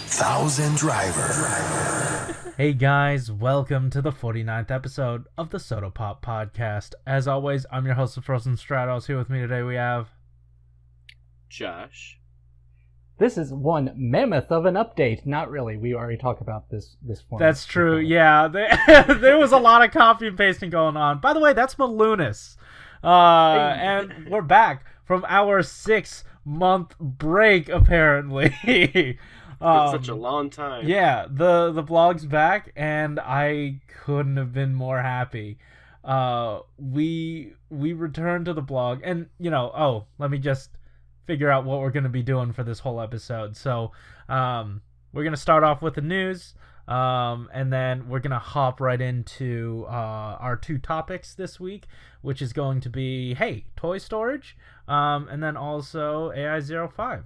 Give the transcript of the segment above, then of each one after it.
Thousand Driver. Hey guys, welcome to the 49th episode of the Soda Pop Podcast. As always, I'm your host of Frozen Stratos. Here with me today we have... Josh. This is one mammoth of an update. Not really. We already talked about this one. That's true, yeah. There was a lot of copy and pasting going on. By the way, that's Malunis. And we're back from our 6-month break, apparently. It's such a long time. Yeah, the blog's back, and I couldn't have been more happy. We returned to the blog, and, let me just figure out what we're going to be doing for this whole episode. So, we're going to start off with the news, and then we're going to hop right into our two topics this week, which is going to be, toy storage, and then also AI05.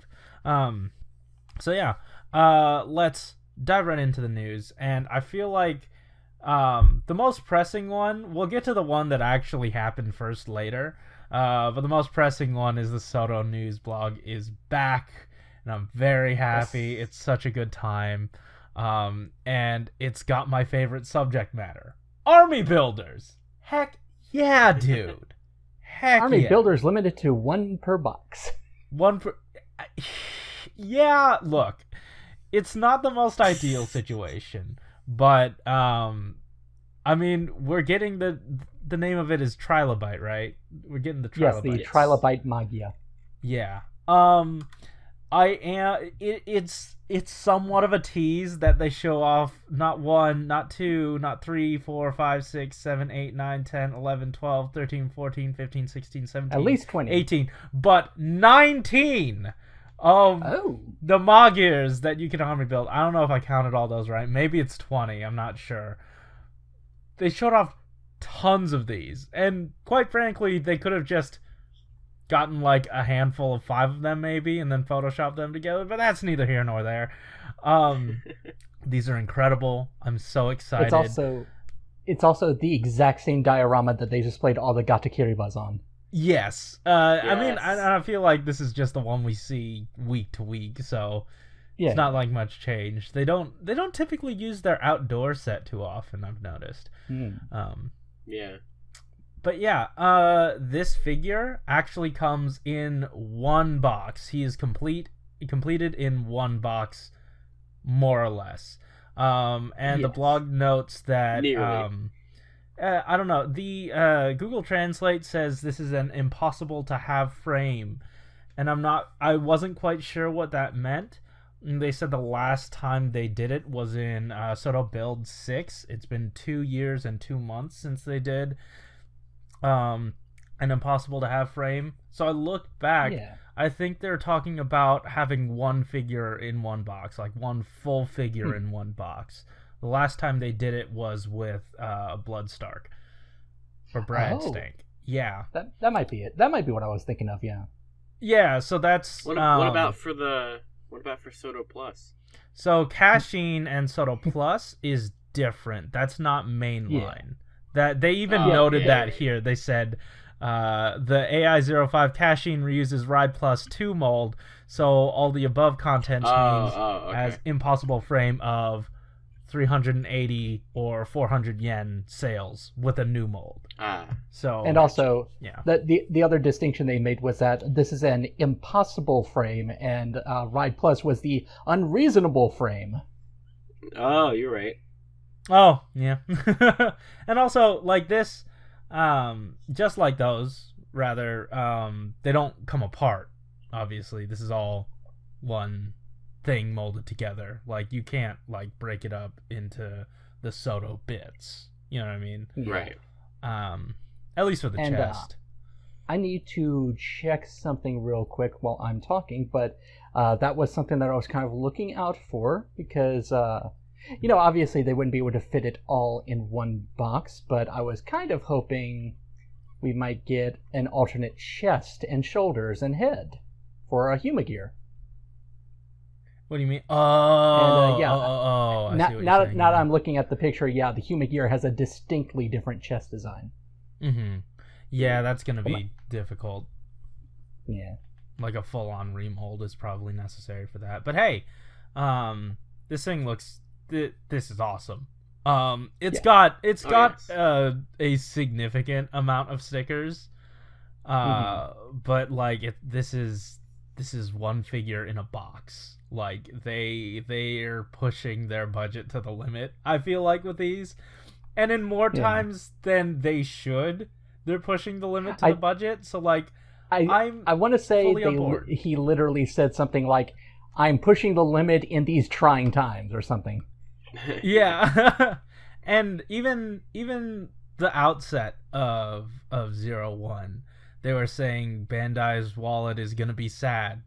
Let's dive right into the news. And I feel like the most pressing one, we'll get to the one that actually happened first later, but the most pressing one is the Soto News blog is back, and I'm very happy. Yes. It's such a good time, and it's got my favorite subject matter. Army builders! Heck yeah, dude! Heck Army yeah. builders limited to one per box. One per... Yeah, look, it's not the most ideal situation, but we're getting the name of it is Trilobite, right? We're getting the Trilobite. Yes, the Trilobite Magia. Yeah. It's somewhat of a tease that they show off not 1, not 2, not 3, 4, 5, 6, 7, 8, 9, 10, 11, 12, 13, 14, 15, 16, 17, at least 20. 18, but 19 of the Magias that you can army build. I don't know if I counted all those right. Maybe it's 20. I'm not sure. They showed off tons of these. And quite frankly, they could have just gotten like a handful of 5 of them maybe and then photoshopped them together. But that's neither here nor there. These are incredible. I'm so excited. It's also the exact same diorama that they displayed all the Gatakiribas on. Yes. Yes. I feel like this is just the one we see week to week, so it's not like much change. They don't typically use their outdoor set too often, I've noticed. Yeah. But yeah, this figure actually comes in one box. He is completed in one box, more or less. And the blog notes that I don't know. The Google Translate says this is an impossible to have frame, and I wasn't quite sure what that meant. And they said the last time they did it was in Soto Build 6. It's been 2 years and 2 months since they did an impossible to have frame. So I looked back. Yeah. I think they're talking about having one figure in one box, like one full figure in one box. The last time they did it was with Bloodstark for Brad Stank. Yeah, that might be it. That might be what I was thinking of. Yeah. Yeah. So that's what about for Soto Plus? So Cashin and Soto Plus is different. That's not mainline. That they even noted that here. They said the AI05 Cashin reuses Ride Plus 2 mold. So all the above content means as impossible frame of 380 or 400 yen sales with a new mold. So and also the other distinction they made was that this is an impossible frame, and Ride Plus was the unreasonable frame. Oh, you're right. Oh yeah. And also like this, just like those, rather, they don't come apart. Obviously, this is all one thing molded together. Like, you can't like break it up into the Soto bits, you know what I mean? Right. At least for the chest. I need to check something real quick while I'm talking, but that was something that I was kind of looking out for, because obviously they wouldn't be able to fit it all in one box, but I was kind of hoping we might get an alternate chest and shoulders and head for a Humagear. What do you mean? Now I'm looking at the picture, the Humagear has a distinctly different chest design. Mm-hmm. Yeah, that's gonna be difficult. Yeah. Like a full-on remold is probably necessary for that. But hey, this thing looks. This is awesome. It's got a significant amount of stickers. But like this is one figure in a box. Like they're pushing their budget to the limit, I feel like, with these, and in more times than they should, they're pushing the limit to the budget. So like I want to say he literally said something like, "I'm pushing the limit in these trying times" or something. Yeah. And even the outset of 01, they were saying Bandai's wallet is gonna be sad,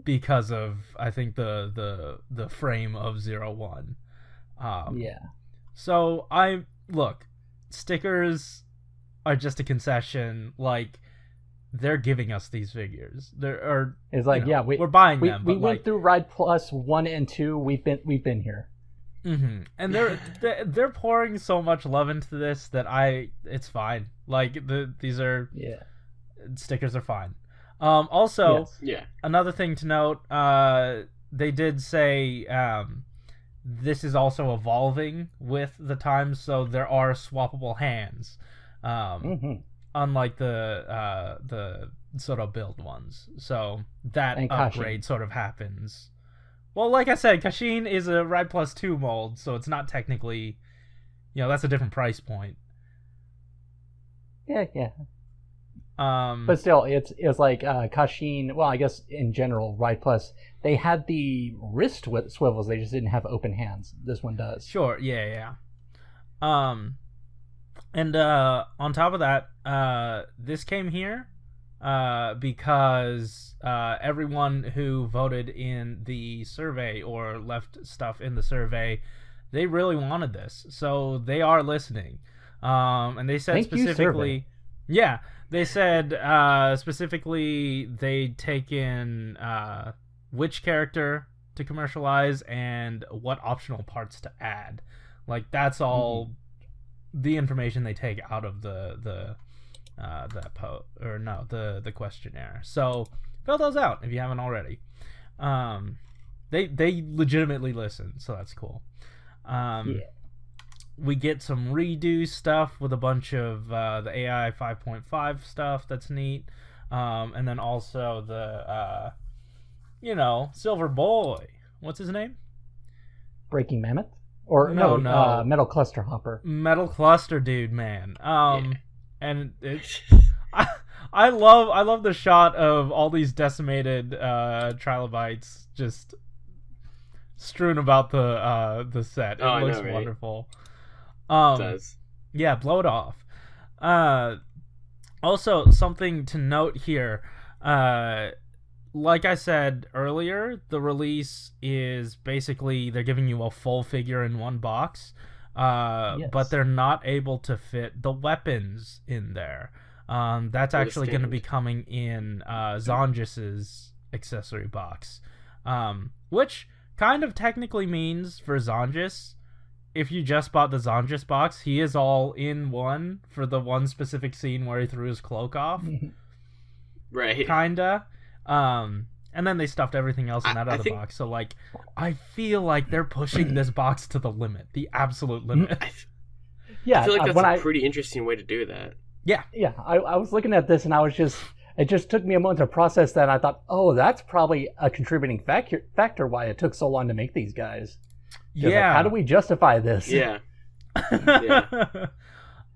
because of, I think, the frame of 01. Yeah. So look, stickers are just a concession. Like, they're giving us these figures. It's like, we're buying them. We went through Ride Plus 1 and 2. We've been here. Mm-hmm. And they're pouring so much love into this that it's fine. Like these are stickers are fine. Also, another thing to note, they did say this is also evolving with the times, so there are swappable hands, unlike the sort of build ones. So that upgrade sort of happens. Well, like I said, Kashin is a Ride Plus 2 mold, so it's not technically, that's a different price point. Yeah. But still, it's like Kashin. Well, I guess in general, Ride Plus, they had the wrist swivels. They just didn't have open hands. This one does. Sure. Yeah. And on top of that, this came here because everyone who voted in the survey or left stuff in the survey, they really wanted this, so they are listening. And they said specifically, they said specifically they'd taken which character to commercialize and what optional parts to add. Like, that's all the information they take out of the questionnaire. So fill those out if you haven't already. They legitimately listen, so that's cool. We get some redo stuff with a bunch of the AI 5.5 stuff that's neat, and then also the Silver Boy. What's his name? Breaking Mammoth? Or no, Metal Cluster Hopper. Metal Cluster dude, man. And I love the shot of all these decimated trilobites just strewn about the set. It looks wonderful. It does. Yeah, blow it off. Also, something to note here. Like I said earlier, the release is basically they're giving you a full figure in one box. But they're not able to fit the weapons in there. That's actually going to be coming in Zongis's accessory box, which kind of technically means for Zongis, if you just bought the Zongis box, he is all in one for the one specific scene where he threw his cloak off. Right. Kinda. And then they stuffed everything else in that other box. So, like, I feel like they're pushing this box to the limit, the absolute limit. I feel like that's a pretty interesting way to do that. Yeah. I was looking at this and it just took me a moment to process that. I thought, that's probably a contributing factor why it took so long to make these guys. Yeah. Like, how do we justify this? Yeah. Because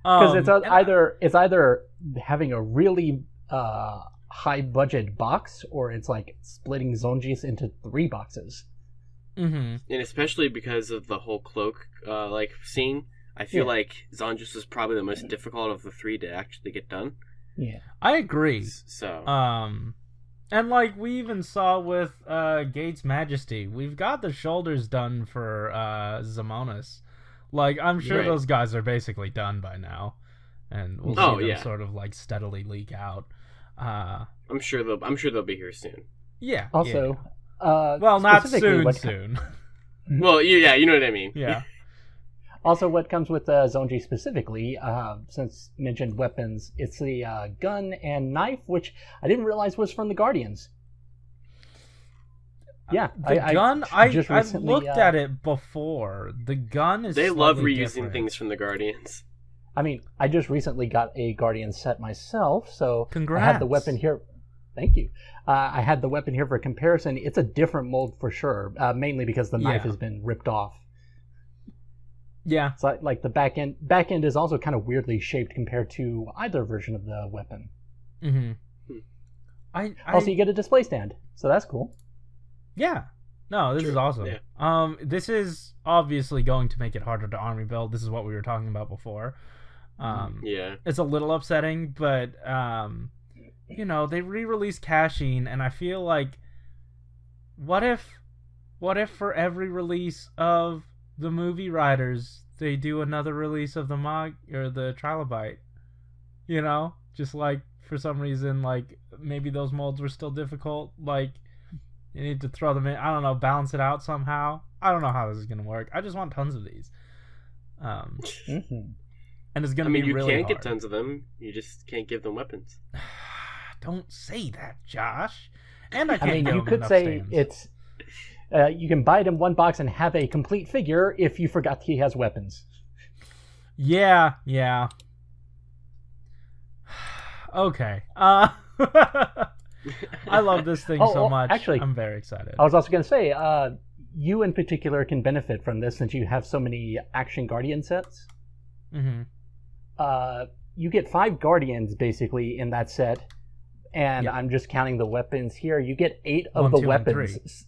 it's either having a really high budget box, or it's like splitting Zongis into 3 boxes. And especially because of the whole cloak scene, I feel like Zongis was probably the most difficult of the 3 to actually get done. Yeah, I agree. So and like we even saw with Gates Majesty, we've got the shoulders done for Zamonis. Like, I'm sure those guys are basically done by now, and we'll see them sort of like steadily leak out. I'm sure they'll be here soon. Yeah. Also, well, not soon. Well, you know what I mean. Yeah. Also, what comes with Zonji specifically, since you mentioned weapons, it's the gun and knife, which I didn't realize was from the Guardians. Yeah, gun. Just I've recently, looked at it before. The gun is. They love reusing different. things from the Guardians. I mean, I just recently got a Guardian set myself, so Congrats. I had the weapon here. Thank you. I had the weapon here for comparison. It's a different mold for sure, mainly because the knife has been ripped off. Yeah. So, like the back end is also kind of weirdly shaped compared to either version of the weapon. Mm-hmm. Also, you get a display stand, so that's cool. Yeah. No, this is awesome. Yeah. This is obviously going to make it harder to army build. This is what we were talking about before. Yeah. It's a little upsetting, but they re-released Cashin, and I feel like, what if for every release of the movie Riders, they do another release of the the Trilobite? Just like for some reason, like maybe those molds were still difficult, like. You need to throw them in. I don't know, balance it out somehow. I don't know how this is going to work. I just want tons of these. And it's going to be really hard. You can't get tons of them. You just can't give them weapons. Don't say that, Josh. And I can't give you them could enough say stands. it's... you can buy it in one box and have a complete figure if you forgot he has weapons. Yeah. Okay. I love this thing so much. Actually, I'm very excited. I was also going to say, you in particular can benefit from this since you have so many Action Guardian sets. Mm-hmm. You get 5 Guardians basically in that set, and I'm just counting the weapons here. You get 8 of the weapons.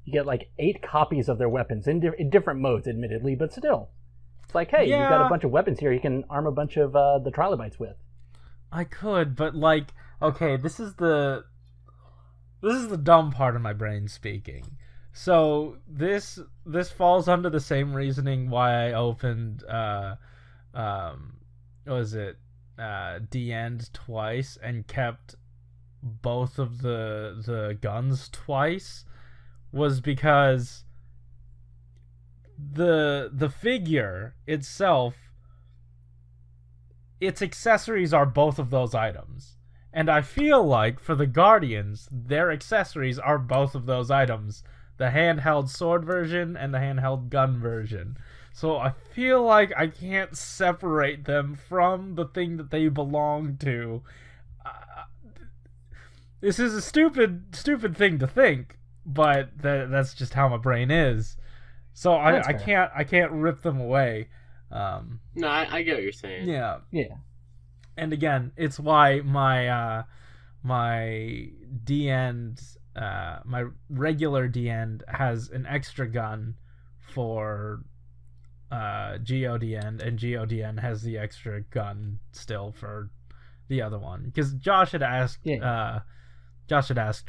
You get like 8 copies of their weapons in different modes, admittedly, but still. It's like, hey, you've got a bunch of weapons here you can arm a bunch of the Trilobites with. I could, but like, okay, this is the dumb part of my brain speaking. So this falls under the same reasoning why I opened D-End twice and kept both of the guns twice, was because the figure itself, its accessories are both of those items. And I feel like for the Guardians, their accessories are both of those items. The handheld sword version and the handheld gun version. So I feel like I can't separate them from the thing that they belong to. This is a stupid thing to think, but that's just how my brain is. So I can't rip them away. No, I get what you're saying. Yeah. And again, it's why my D-End, my regular D-End has an extra gun for GODN, and GODN has the extra gun still for the other one. Because Josh had asked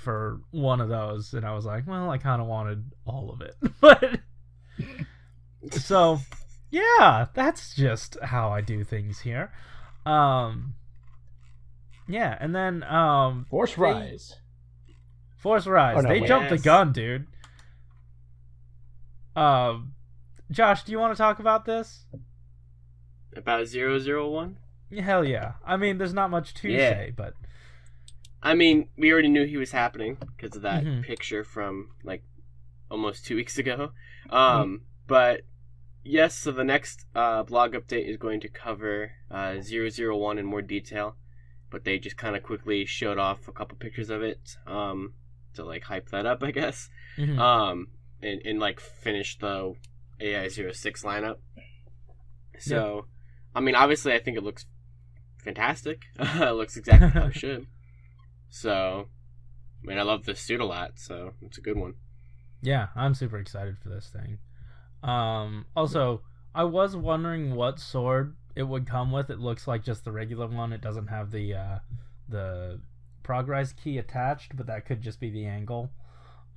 for one of those, and I was like, well, I kind of wanted all of it. But so yeah, that's just how I do things here. Yeah, and then Force Rise. Oh, no, they jumped the gun, dude. Josh, do you want to talk about this? About 001? Hell yeah. I mean, there's not much to say, but I mean, we already knew he was happening because of that picture from like almost 2 weeks ago. But yes, so the next blog update is going to cover 001 in more detail, but they just kind of quickly showed off a couple pictures of it to like hype that up, I guess, and like finish the AI-06 lineup. So, I mean, obviously, I think it looks fantastic. It looks exactly how it should. So, I mean, I love this suit a lot, so it's a good one. Yeah, I'm super excited for this thing. Also, I was wondering what sword it would come with. It looks like just the regular one. It doesn't have the progress key attached, but that could just be the angle.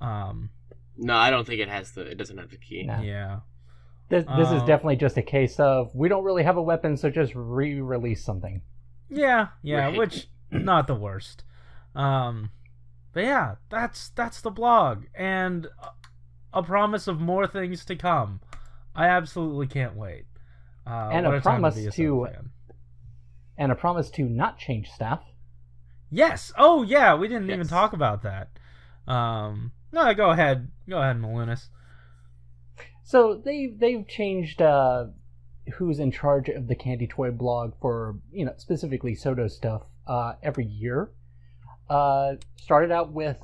No, I don't think it has it doesn't have the key. No. Yeah. This is definitely just a case of we don't really have a weapon, so just re-release something. Yeah, Right. Which not the worst. But yeah, that's the blog, and a promise of more things to come. I absolutely can't wait. And what a time promise be a to Soto fan. and a promise to not change staff. Yes. Oh yeah, we didn't even Yes. talk about that. No, go ahead, Malunis. So they've changed who's in charge of the Candy Toy blog for, specifically Soto stuff every year. Started out with,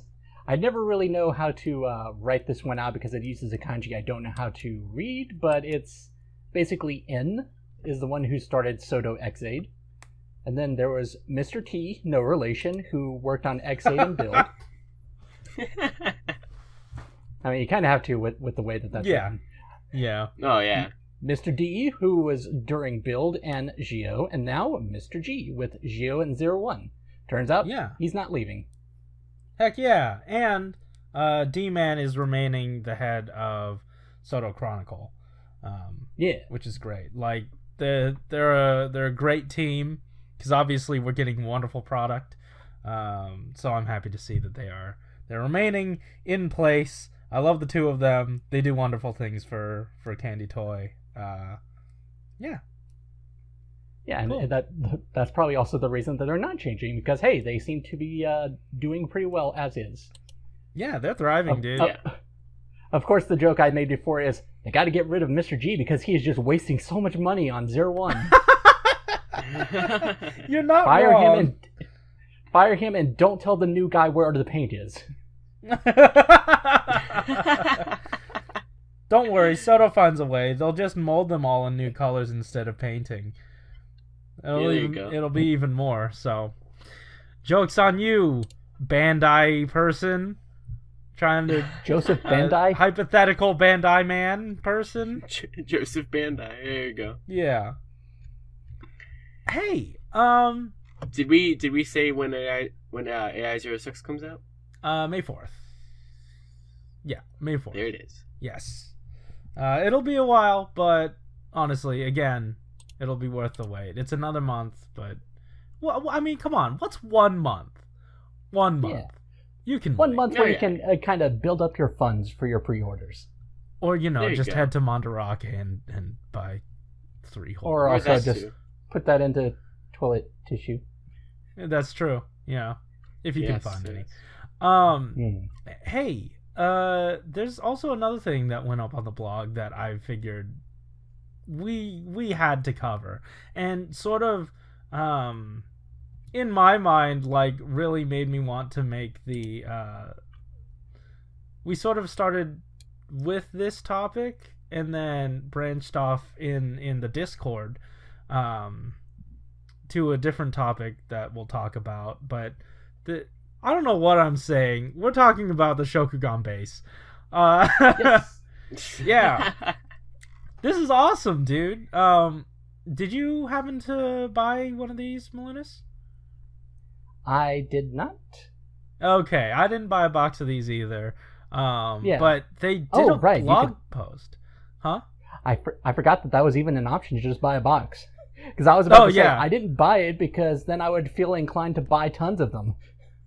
I never really know how to write this one out because it uses a kanji I don't know how to read, but it's basically N is the one who started shodo-x. And then there was Mr. T, no relation, who worked on X8 and Build. I mean, you kind of have to with the way that's written. Yeah. Oh, yeah. Mr. D, who was during Build and Gio, and now Mr. G with Gio and 01. Turns out he's not leaving. Heck yeah. And D-Man is remaining the head of Soto Chronicle. Which is great. Like, they're a great team, because obviously we're getting wonderful product. So I'm happy to see that they're remaining in place. I love the two of them. They do wonderful things for Candy Toy. Yeah, cool. And that's probably also the reason that they're not changing, because hey, they seem to be doing pretty well as is. Yeah, they're thriving, dude. Of course, the joke I made before is they got to get rid of Mr. G because he is just wasting so much money on 01. You're not wrong. Fire him and don't tell the new guy where the paint is. Don't worry, Soto finds a way. They'll just mold them all in new colors instead of painting. It'll be even more. So, joke's on you, Bandai person. Trying to Joseph Bandai, hypothetical Bandai man person. Joseph Bandai. There you go. Yeah. Hey, Did we say when AI06 comes out? May 4th. Yeah, May 4th. There it is. Yes. It'll be a while, but honestly, again, it'll be worth the wait. It's another month, but well, I mean, come on. What's 1 month? 1 month. Yeah. You can 1 wait. month where you can kind of build up your funds for your pre-orders. Or, There you just go. head to Mandarake and buy 3 whole. Or Where's also that just to? put that into toilet tissue. That's true. Yeah. If you can Yes, find any. yes. Hey, there's also another thing that went up on the blog that I figured we had to cover, and sort of in my mind, like, really made me want to make the we sort of started with this topic and then branched off in the Discord to a different topic that we'll talk about, but I don't know what I'm saying. We're talking about the Shokugan Base. Yes. Yeah. This is awesome, dude. Did you happen to buy one of these, Malunis? I did not. Okay, I didn't buy a box of these either. But they did a right, blog post. Huh? I forgot that was even an option to just buy a box. Because I was about to say, yeah. I didn't buy it because then I would feel inclined to buy tons of them.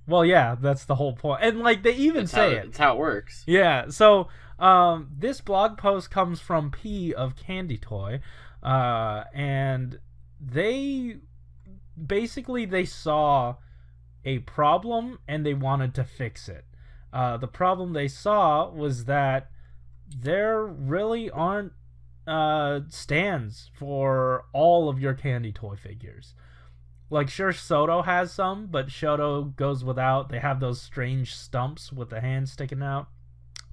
Well, yeah, that's the whole point. And, like, they even say it. That's how it works. Yeah, so this blog post comes from P of Candy Toy, and they saw a problem and they wanted to fix it. The problem they saw was that there really aren't stands for all of your Candy Toy figures. Like, sure, Soto has some, but Shoto goes without. They have those strange stumps with the hands sticking out.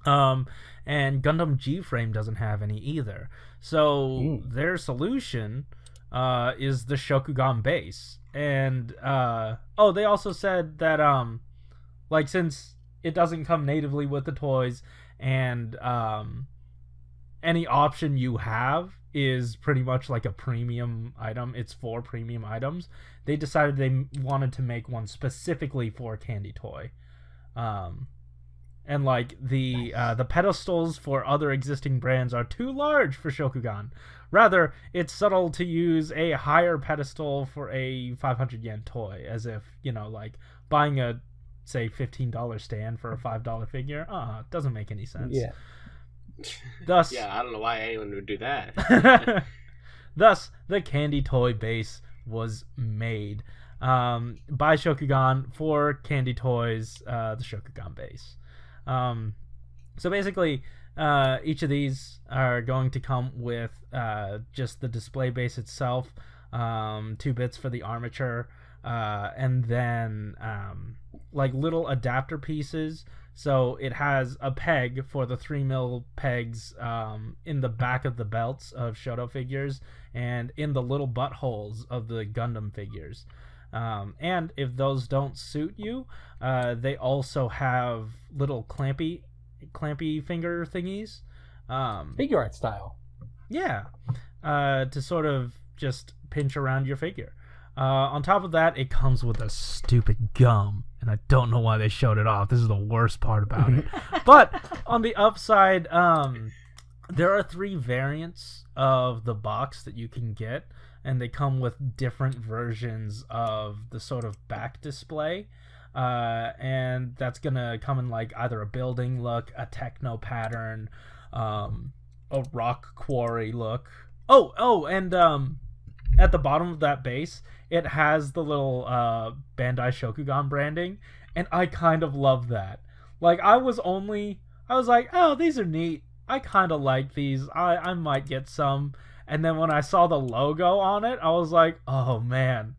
And Gundam G-Frame doesn't have any either. So their solution is the Shokugan Base. And they also said that like, since it doesn't come natively with the toys, and any option you have is pretty much like a premium item. It's 4 premium items. They decided they wanted to make one specifically for Candy Toy. And like the pedestals for other existing brands are too large for Shokugan. Rather, it's subtle to use a higher pedestal for a 500 yen toy, as if, like buying a, say, $15 stand for a $5 figure. Doesn't make any sense. Yeah. Thus, Yeah, I don't know why anyone would do that. thus the Candy Toy base was made by Shokugan for Candy Toys, the Shokugan Base. So basically, each of these are going to come with just the display base itself, 2 bits for the armature, and then like little adapter pieces. So it has a peg for the 3mm pegs in the back of the belts of Shoto figures and in the little buttholes of the Gundam figures. And if those don't suit you, they also have little clampy finger thingies. Figure art style. Yeah. To sort of just pinch around your figure. On top of that, it comes with a stupid gum, and I don't know why they showed it off. This is the worst part about it. But on the upside, there are 3 variants of the box that you can get, and they come with different versions of the sort of back display. And that's gonna come in like either a building look, a techno pattern, a rock quarry look. And at the bottom of that base, it has the little Bandai Shokugan branding, and I kind of love that. Like, I was like, oh, these are neat. I kind of like these. I might get some. And then when I saw the logo on it, I was like, oh, man.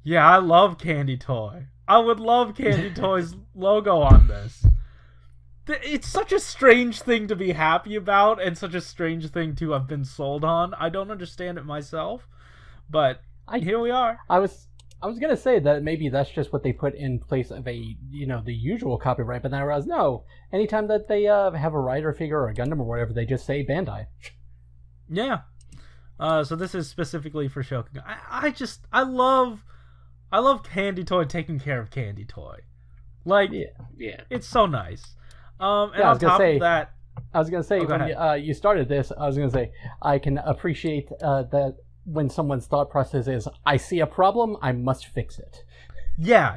Yeah, I love Candy Toy. I would love Candy Toy's logo on this. It's such a strange thing to be happy about and such a strange thing to have been sold on. I don't understand it myself, but here we are. I was gonna say that maybe that's just what they put in place of the usual copyright, but then I realized no. Anytime that they have a Rider figure or a Gundam or whatever, they just say Bandai. Yeah. So this is specifically for Shokugan. I love Candy Toy taking care of Candy Toy. Like, yeah. It's so nice. And yeah, on top of that, I was gonna say when you started this, I was gonna say I can appreciate that when someone's thought process is, I see a problem, I must fix it. Yeah,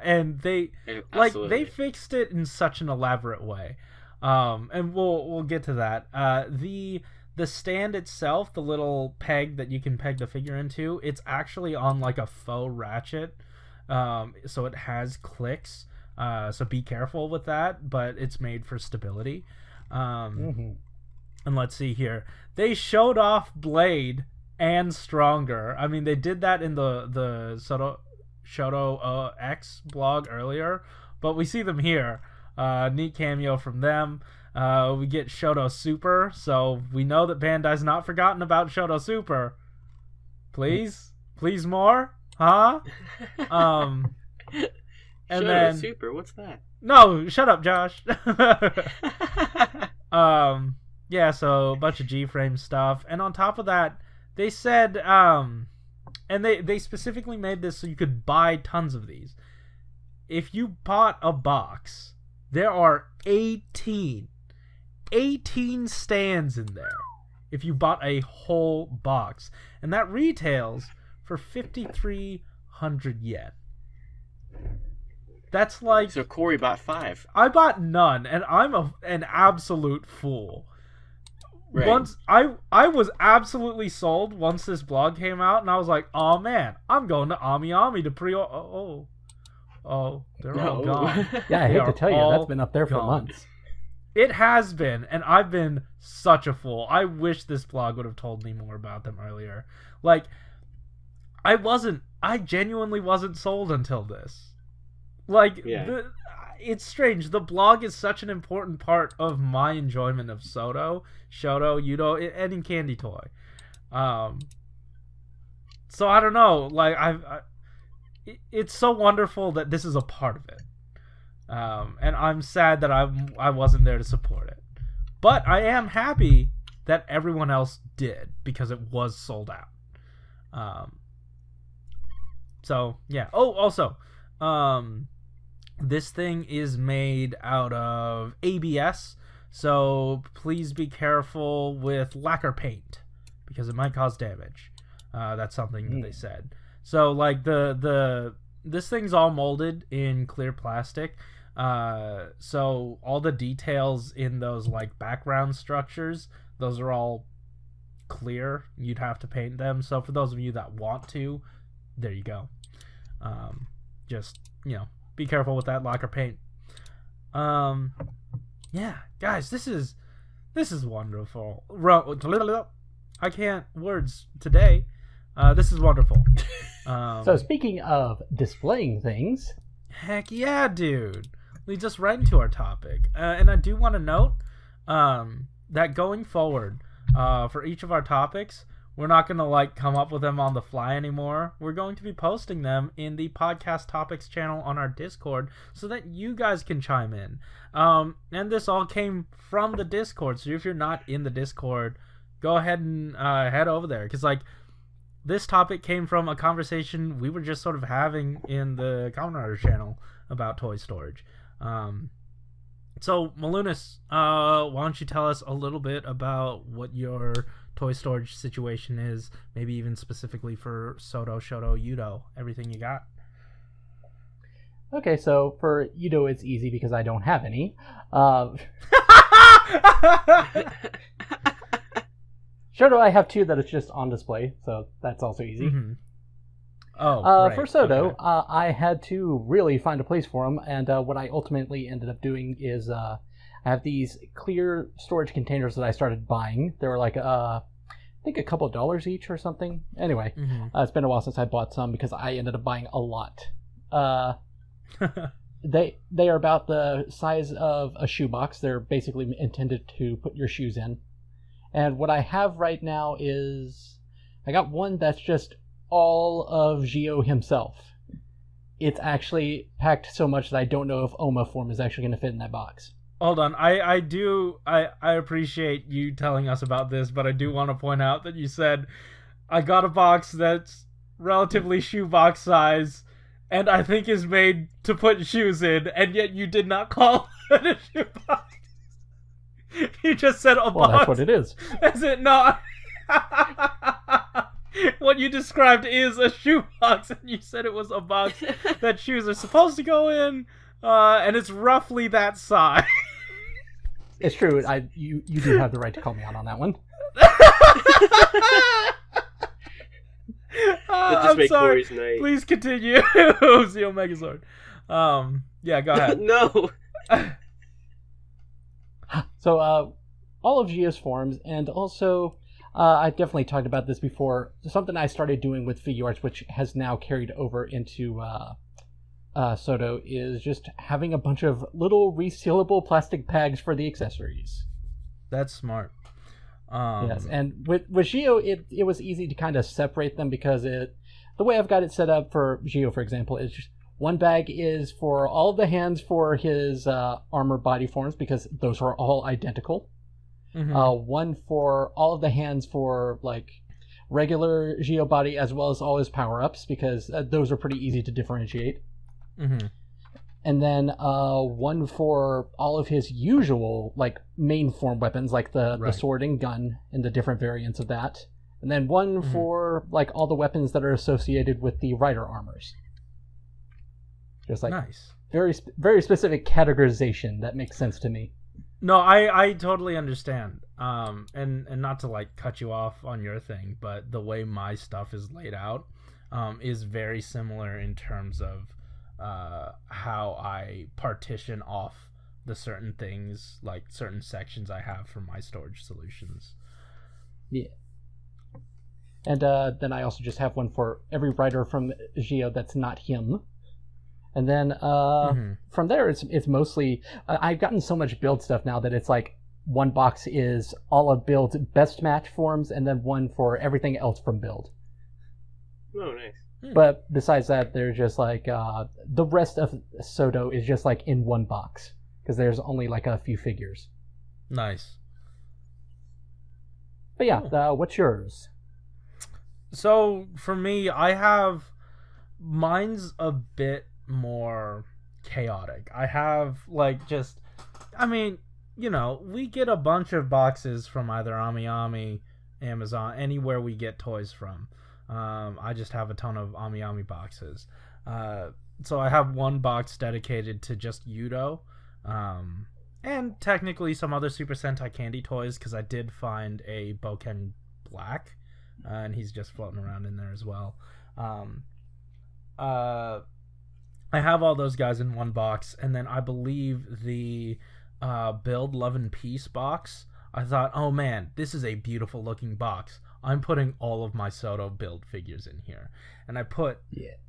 and they Absolutely. they fixed it in such an elaborate way, and we'll get to that. The stand itself, the little peg that you can peg the figure into, it's actually on like a faux ratchet, so it has clicks. So be careful with that, but it's made for stability. And let's see here. They showed off Blade and Stronger. I mean, they did that in the shodo-x blog earlier, but we see them here. Neat cameo from them. We get Shoto Super, so we know that Bandai's not forgotten about Shoto Super. Please more, huh? And Shoto then Super, what's that? No, shut up, Josh. Yeah, so a bunch of G-frame stuff, and on top of that, they said, and they specifically made this so you could buy tons of these. If you bought a box, there are 18 stands in there. If you bought a whole box, and that retails for 5,300 yen. That's like... So Corey bought 5. I bought none, and I'm an absolute fool. Right. Once I was absolutely sold once this blog came out, and I was like, oh man, I'm going to Ami to pre... Oh, they're all gone. Yeah, I hate to tell you, that's been up there for months. It has been, and I've been such a fool. I wish this blog would have told me more about them earlier. Like, I genuinely wasn't sold until this. Like, it's strange. The blog is such an important part of my enjoyment of Shoto, Yudo, any Candy Toy. So I don't know. Like, it's so wonderful that this is a part of it. And I'm sad that I wasn't there to support it. But I am happy that everyone else did, because it was sold out. So, yeah. Oh, also, this thing is made out of ABS, so please be careful with lacquer paint, because it might cause damage. That's something that they said. So, like, this thing's all molded in clear plastic, So all the details in those like background structures, those are all clear. You'd have to paint them. So for those of you that want to, there you go. Just, be careful with that lacquer paint. Yeah, guys, this is wonderful. I can't words today. This is wonderful. So speaking of displaying things, heck yeah, dude. Leads us right into our topic. And I do want to note that going forward, for each of our topics, we're not going to come up with them on the fly anymore. We're going to be posting them in the podcast topics channel on our Discord so that you guys can chime in. And this all came from the Discord. So if you're not in the Discord, go ahead and head over there. Because this topic came from a conversation we were just sort of having in the Common Rider channel about toy storage. So, Malunis, why don't you tell us a little bit about what your toy storage situation is, maybe even specifically for Soto, Shodo, Yudo, everything you got? Okay, so for Yudo, it's easy because I don't have any. Shodo, I have 2 that is just on display, so that's also easy. Mm-hmm. Right. For Soto, okay. I had to really find a place for them, and what I ultimately ended up doing is I have these clear storage containers that I started buying. They were I think a couple of dollars each or something. Anyway, it's been a while since I bought some because I ended up buying a lot. They are about the size of a shoebox. They're basically intended to put your shoes in. And what I have right now is I got one that's just all of Gio himself. It's actually packed so much that I don't know if Oma form is actually going to fit in that box. Hold on, I appreciate you telling us about this, but I do want to point out that you said I got a box that's relatively shoebox size and I think is made to put shoes in, and yet you did not call it a shoebox. You just said a box. Well, that's what it is. Is it not? What you described is a shoebox, and you said it was a box that shoes are supposed to go in, and it's roughly that size. It's true. You do have the right to call me out on that one. I'm sorry. Please continue. Zeo Megazord. Yeah, go ahead. No. So, all of Gio's forms, and also, I definitely talked about this before. Something I started doing with Figuarts, which has now carried over into Soto, is just having a bunch of little resealable plastic bags for the accessories. That's smart. Yes, and with Gio, it was easy to kind of separate them because the way I've got it set up for Gio, for example, is just one bag is for all of the hands for his armor body forms because those are all identical. Mm-hmm. One for all of the hands for regular Gio body as well as all his power-ups because those are pretty easy to differentiate. Mm-hmm. And then one for all of his usual main form weapons like the sword and gun and the different variants of that. And then one for all the weapons that are associated with the rider armors. Just nice. Very very specific categorization that makes sense to me. No, I totally understand. And not to cut you off on your thing, but the way my stuff is laid out is very similar in terms of how I partition off the certain things, certain sections I have for my storage solutions. Yeah. And then I also just have one for every rider from Gio that's not him. And then from there, it's mostly... I've gotten so much build stuff now that it's one box is all of Build's best match forms, and then one for everything else from Build. Oh, nice. But besides that, there's just the rest of Soto is just in one box, because there's only a few figures. Nice. But yeah, what's yours? So, for me, I have... Mine's a bit more chaotic. I have we get a bunch of boxes from either AmiAmi, Amazon, anywhere we get toys from. I just have a ton of Ami Ami boxes. So I have one box dedicated to just Yudo, and technically some other Super Sentai candy toys, because I did find a Boken Black, and he's just floating around in there as well. I have all those guys in one box, and then I believe the Build Love and Peace box, I thought, oh man, this is a beautiful looking box. I'm putting all of my Soto build figures in here. And I put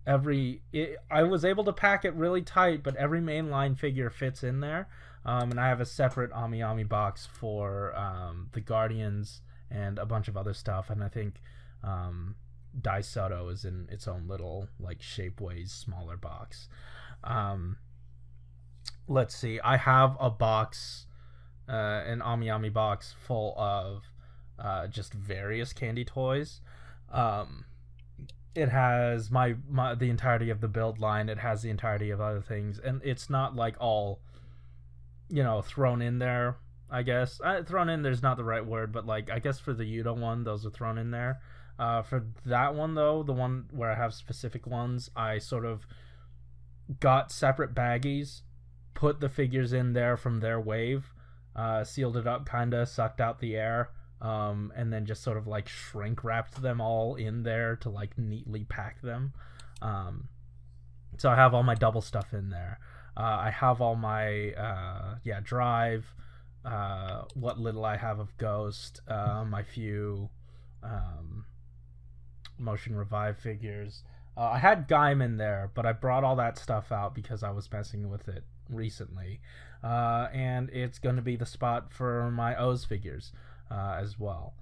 I was able to pack it really tight, but every mainline figure fits in there. And I have a separate Ami Ami box for the Guardians and a bunch of other stuff. And I think Dai Soto is in its own little, like, Shapeways smaller box. Let's see. I have a box, an Ami Ami box full of just various candy toys. It has the entirety of the build line. It has the entirety of other things, and it's not like all, thrown in there. I guess thrown in there's not the right word, but like I guess for the Yudo one, those are thrown in there. For that one though, the one where I have specific ones, I sort of got separate baggies, put the figures in there from their wave, sealed it up, kinda sucked out the air. And then just sort of like shrink wrapped them all in there to like neatly pack them. So I have all my double stuff in there. I have all my Drive, what little I have of Ghost, my few Motion Revive figures. I had Gaim in there, but I brought all that stuff out because I was messing with it recently. And it's going to be the spot for my O's figures. As well.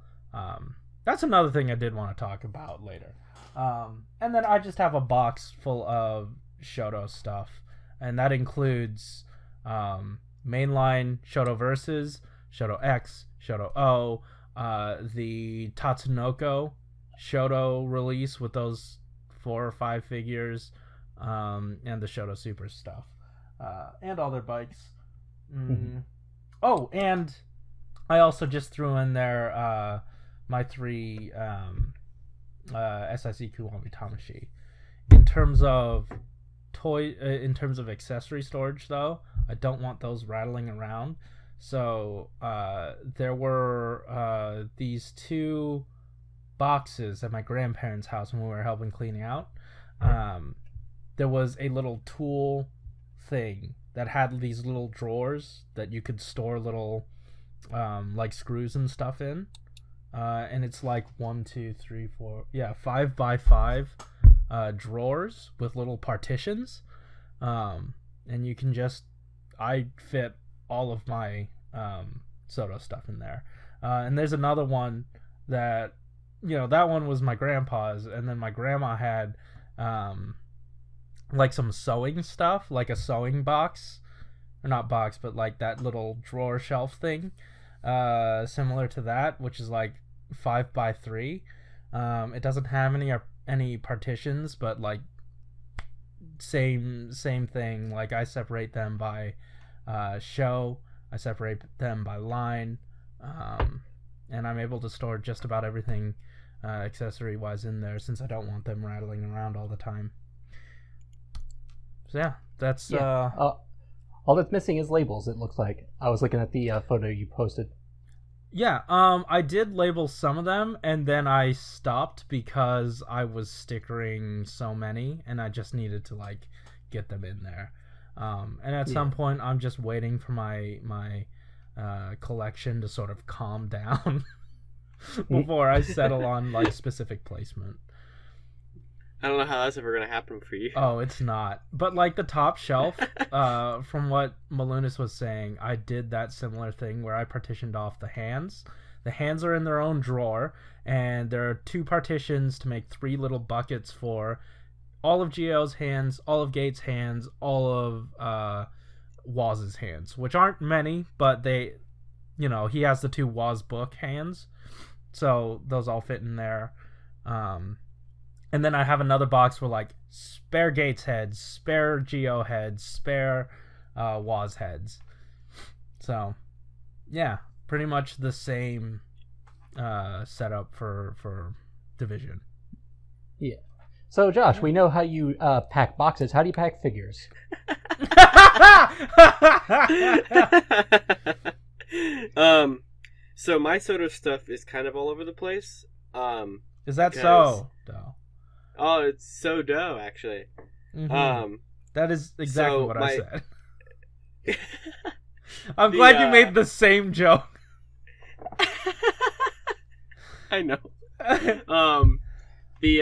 That's another thing I did want to talk about later. And then I just have a box full of Shoto stuff, and that includes mainline Shoto Versus, Shodo-x, Shodo-o, the Tatsunoko Shoto release with those 4 or 5 figures, and the Shoto Super stuff, and all their bikes. Oh, and I also just threw in there my 3 SIC Kuwami Tamashi. In terms of accessory storage, though, I don't want those rattling around. So there were these 2 boxes at my grandparents' house when we were helping cleaning out. There was a little tool thing that had these little drawers that you could store little like screws and stuff in, and it's like 5 by 5 drawers with little partitions, and you can I fit all of my Soto stuff in there, and there's another one that that one was my grandpa's, and then my grandma had like some sewing stuff, like a sewing box, or not box, but like that little drawer shelf thing, similar to that, which is like 5 by 3. It doesn't have any partitions, but like same thing. Like I separate them by show, I separate them by line, and I'm able to store just about everything accessory wise in there, since I don't want them rattling around all the time. So yeah, that's all that's missing is labels, it looks like. I was looking at the photo you posted. Yeah, I did label some of them, and then I stopped because I was stickering so many, and I just needed to like get them in there. And at some point, I'm just waiting for my collection to sort of calm down before I settle on like specific placement. I don't know how that's ever going to happen for you. Oh, it's not. But like the top shelf, from what Malunis was saying, I did that similar thing where I partitioned off the hands. The hands are in their own drawer, and there are 2 partitions to make 3 little buckets for all of Gio's hands, all of Gates' hands, all of Waz's hands, which aren't many, but they, he has the 2 Waz book hands, so those all fit in there. And then I have another box for like spare Gates heads, spare Geo heads, spare Waz heads. So yeah, pretty much the same setup for Division. Yeah. So, Josh, we know how you pack boxes. How do you pack figures? So my Soto stuff is kind of all over the place. Is that because- so? No. Oh, it's so dough, actually. Mhm. That is exactly so what my- I said. I'm glad you made the same joke. I know. The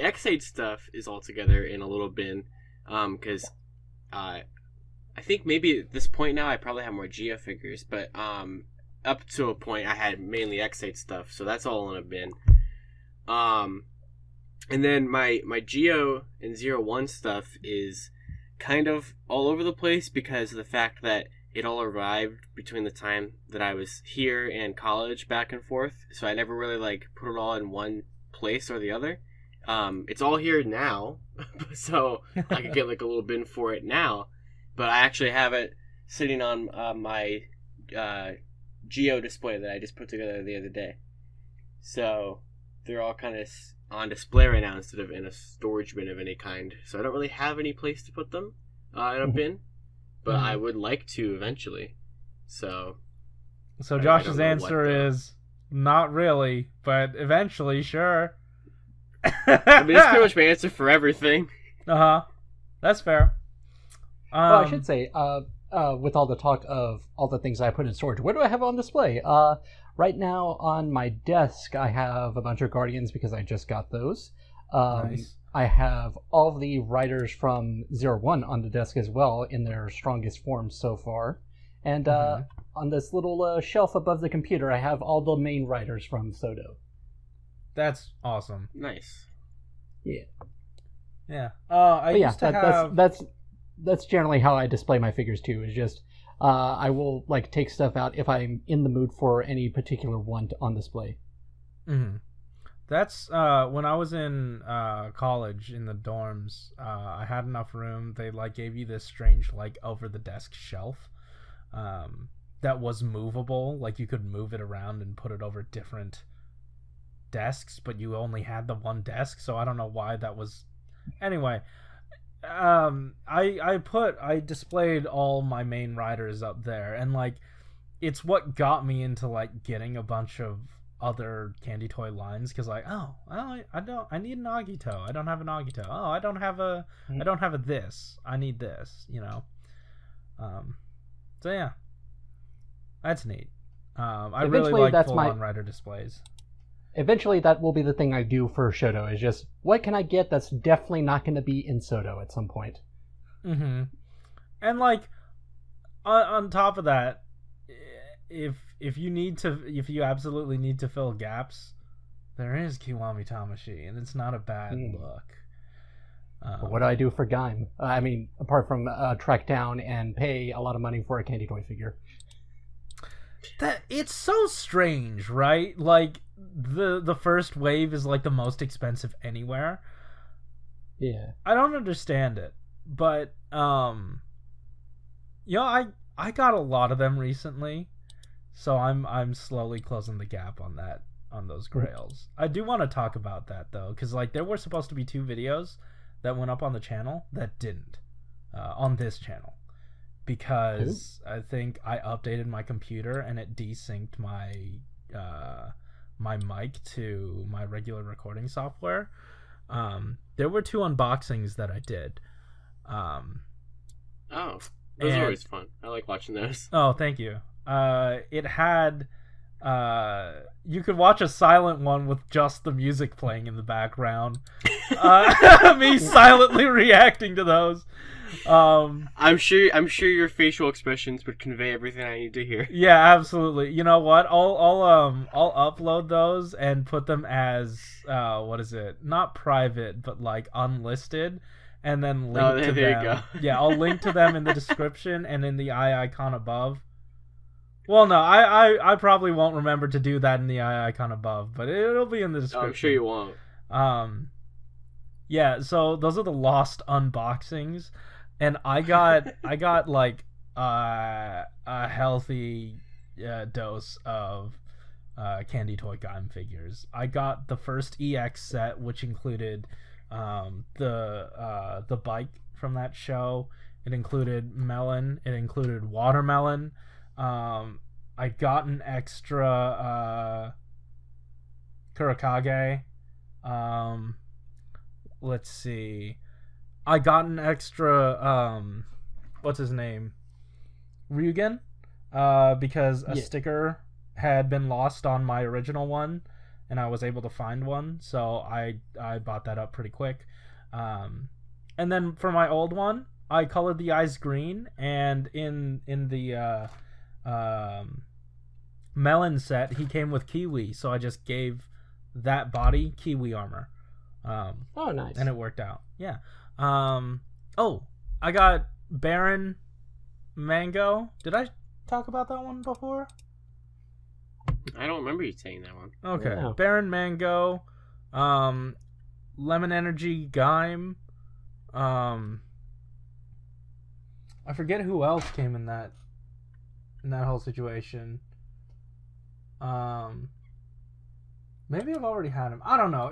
X8 stuff is all together in a little bin, because I think maybe at this point now I probably have more Geo figures, but up to a point I had mainly X8 stuff, so that's all in a bin. And then my Geo and 01 stuff is kind of all over the place because of the fact that it all arrived between the time that I was here and college back and forth, so I never really like put it all in one place or the other. It's all here now, so I could get like a little bin for it now, but I actually have it sitting on my Geo display that I just put together the other day. So they're all kind of on display right now instead of in a storage bin of any kind. So I don't really have any place to put them in a bin, but I would like to eventually. So Josh's answer is not really, but eventually, sure. I mean, that's pretty much my answer for everything. That's fair. Well, I should say, with all the talk of all the things I put in storage, what do I have on display? Right now on my desk, I have a bunch of Guardians because I just got those. Nice. I have all of the riders from 01 on the desk as well in their strongest form so far. And on this little shelf above the computer, I have all the main riders from Soto. That's awesome. Nice. Yeah. Yeah. I used to have... That's generally how I display my figures too. Is just I will like take stuff out if I'm in the mood for any particular one on display. Mm-hmm. That's when I was in college in the dorms. I had enough room. They like gave you this strange like over the desk shelf that was movable. Like you could move it around and put it over different desks, but you only had the one desk. So I don't know why that was. Anyway. I displayed all my main riders up there, and like it's what got me into like getting a bunch of other candy toy lines, because like I need an Agito. I don't have an Agito. Oh, I don't have a this. I need this, you know. So yeah, that's neat. I really like full-on rider displays. Eventually, that will be the thing I do for Shoto, is just, what can I get that's definitely not going to be in Soto at some point? Mm-hmm. And, like, on top of that, if you absolutely need to fill gaps, there is Kiwami Tamashi, and it's not a bad look. But what do I do for Gaim? I mean, apart from track down and pay a lot of money for a candy toy figure. It's so strange, right? Like the first wave is like the most expensive anywhere. Yeah. I don't understand it, but I got a lot of them recently, so I'm slowly closing the gap on those grails. I do want to talk about that though, because like there were supposed to be 2 videos that went up on the channel that didn't on this channel. Because I think I updated my computer and it desynced my my mic to my regular recording software. There were 2 unboxings that I did. Those are always fun. I like watching those. Oh, thank you. It had you could watch a silent one with just the music playing in the background. Me silently reacting to those. I'm sure your facial expressions would convey everything I need to hear. Yeah, absolutely. You know what? I'll upload those and put them as what is it? Not private, but like unlisted, and then link to them. There you go. Yeah, I'll link to them in the description and in the eye icon above. Well, no, I probably won't remember to do that in the eye icon above, but it'll be in the description. I'm sure you won't. Yeah, so those are the lost unboxings. And I got like a healthy dose of Candy Toy Gaim figures. I got the first EX set, which included the bike from that show. It included Melon. It included Watermelon. I got an extra Kurakage. Let's see. I got an extra what's his name? Ryugen. Because a sticker had been lost on my original one, and I was able to find one, so I bought that up pretty quick. And then for my old one, I colored the eyes green, and in the Melon set, he came with Kiwi, so I just gave that body Kiwi armor. Oh, nice. And it worked out. Yeah. I got Baron Mango. Did I talk about that one before? I don't remember you saying that one. Okay. Yeah. Baron Mango, Lemon Energy Gaim. I forget who else came in that whole situation. Maybe I've already had him. I don't know.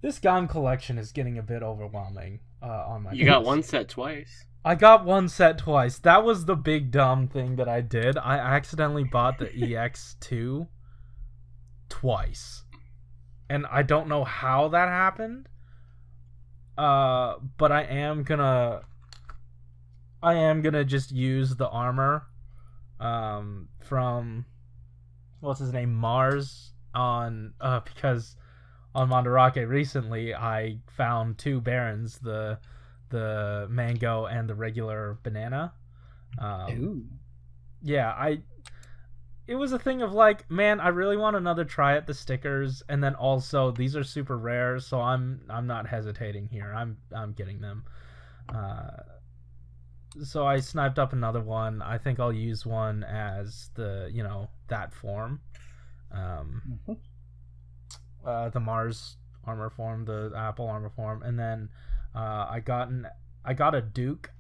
This Gaim collection is getting a bit overwhelming on my. You got one set twice. I got one set twice. That was the big dumb thing that I did. I accidentally bought the EX2 twice. And I don't know how that happened. But I am gonna just use the armor from what's his name, Mars, on because on Mandarake recently I found two Barons, the mango and the regular banana. Ooh. Yeah, it was a thing of like, man, I really want another try at the stickers, and then also these are super rare, so I'm not hesitating here. I'm getting them. So I sniped up another one. I think I'll use one as the, that form. The Mars armor form, the Apple armor form, and then I got a Duke.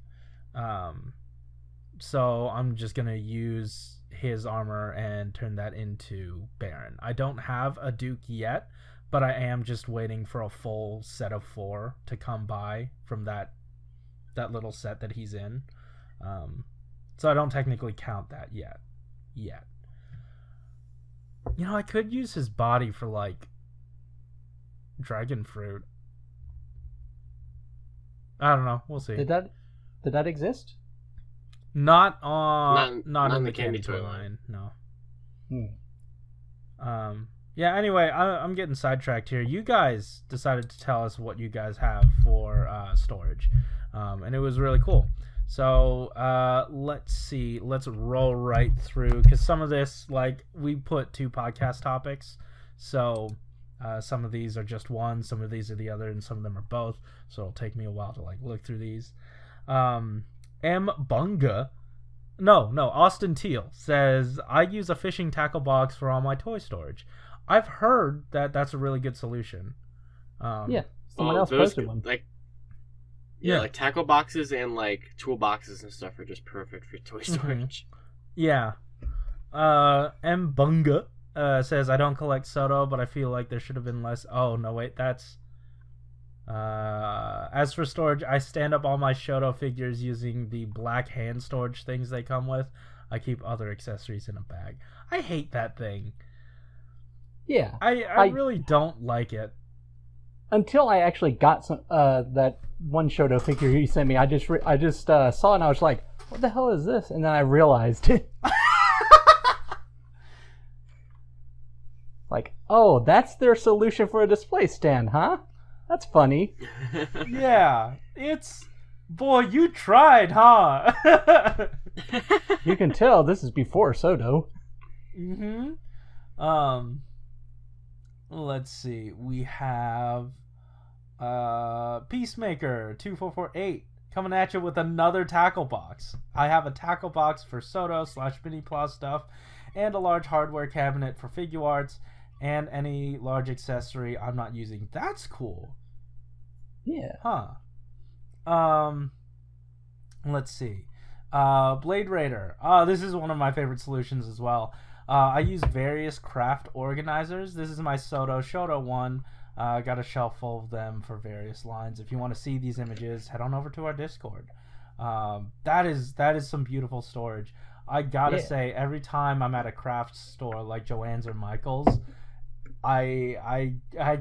So I'm just gonna use his armor and turn that into Baron. I don't have a Duke yet, but I am just waiting for a full set of 4 to come by from that little set that he's in. So I don't technically count that yet. I could use his body for like dragon fruit. I don't know. We'll see. Did that exist? Not in the Candy Toy line. No. Yeah. Anyway, I'm getting sidetracked here. You guys decided to tell us what you guys have for storage, and it was really cool. So let's see. Let's roll right through, because some of this, like, we put 2 podcast topics, so some of these are just one, some of these are the other, and some of them are both. So it'll take me a while to like look through these. Austin Teal says, I use a fishing tackle box for all my toy storage. I've heard that that's a really good solution. Someone else posted one. Like tackle boxes and like tool boxes and stuff are just perfect for toy storage. Yeah. M. Bunga says, I don't collect Soto, but I feel like there should have been less. Oh, no, wait, that's... as for storage, I stand up all my Shoto figures using the black hand storage things they come with. I keep other accessories in a bag. I hate that thing. Yeah. I really don't like it. Until I actually got some that one Shoto figure you sent me, I just saw it and I was like, what the hell is this? And then I realized it. Like, oh, that's their solution for a display stand, huh? That's funny. Yeah, boy, you tried, huh? You can tell this is before Soto. Let's see. We have Peacemaker 2448 coming at you with another tackle box. I have a tackle box for Soto / Mini Plus stuff, and a large hardware cabinet for figure arts, and any large accessory I'm not using. That's cool. Yeah. Huh. Let's see. Blade Raider. This is one of my favorite solutions as well. I use various craft organizers. This is my shodo one. I got a shelf full of them for various lines. If you want to see these images, head on over to our Discord. That is some beautiful storage. I gotta say, every time I'm at a craft store like Joann's or Michael's, I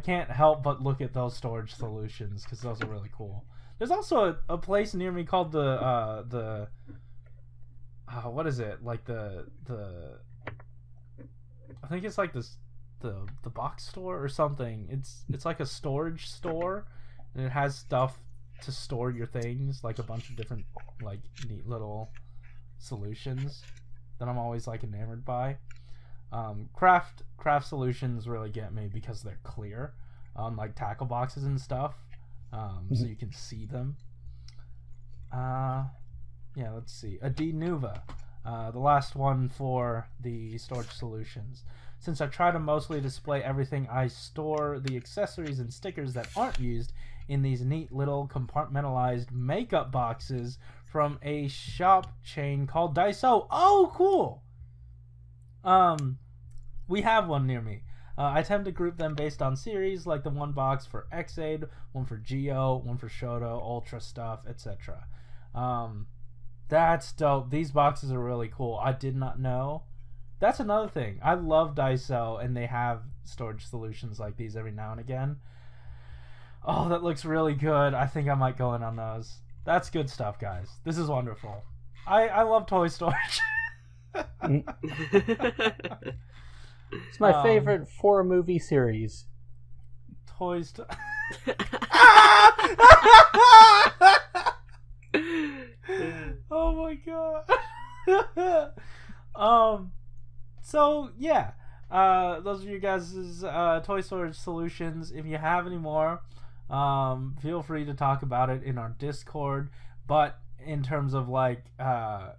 can't help but look at those storage solutions because those are really cool. There's also a place near me called the what is it, like the I think it's like this the box store or something. It's like a storage store, and it has stuff to store your things, like a bunch of different like neat little solutions that I'm always like enamored by. Craft solutions really get me because they're clear, like tackle boxes and stuff, so you can see them. Yeah, let's see. A D Nuva, the last one for the storage solutions. Since I try to mostly display everything, I store the accessories and stickers that aren't used in these neat little compartmentalized makeup boxes from a shop chain called Daiso. Oh, cool! We have one near me. I tend to group them based on series, like the one box for X-Aid, one for Geo, one for Shoto, Ultra stuff, etc. That's dope. These boxes are really cool. I did not know. That's another thing. I love Daiso, and they have storage solutions like these every now and again. Oh, that looks really good. I think I might go in on those. That's good stuff, guys. This is wonderful. I love toy storage. It's my favorite 4-movie series. Toy Story. Oh my god. So yeah, those are you guys' toy storage solutions. If you have any more, feel free to talk about it in our Discord. But in terms of like the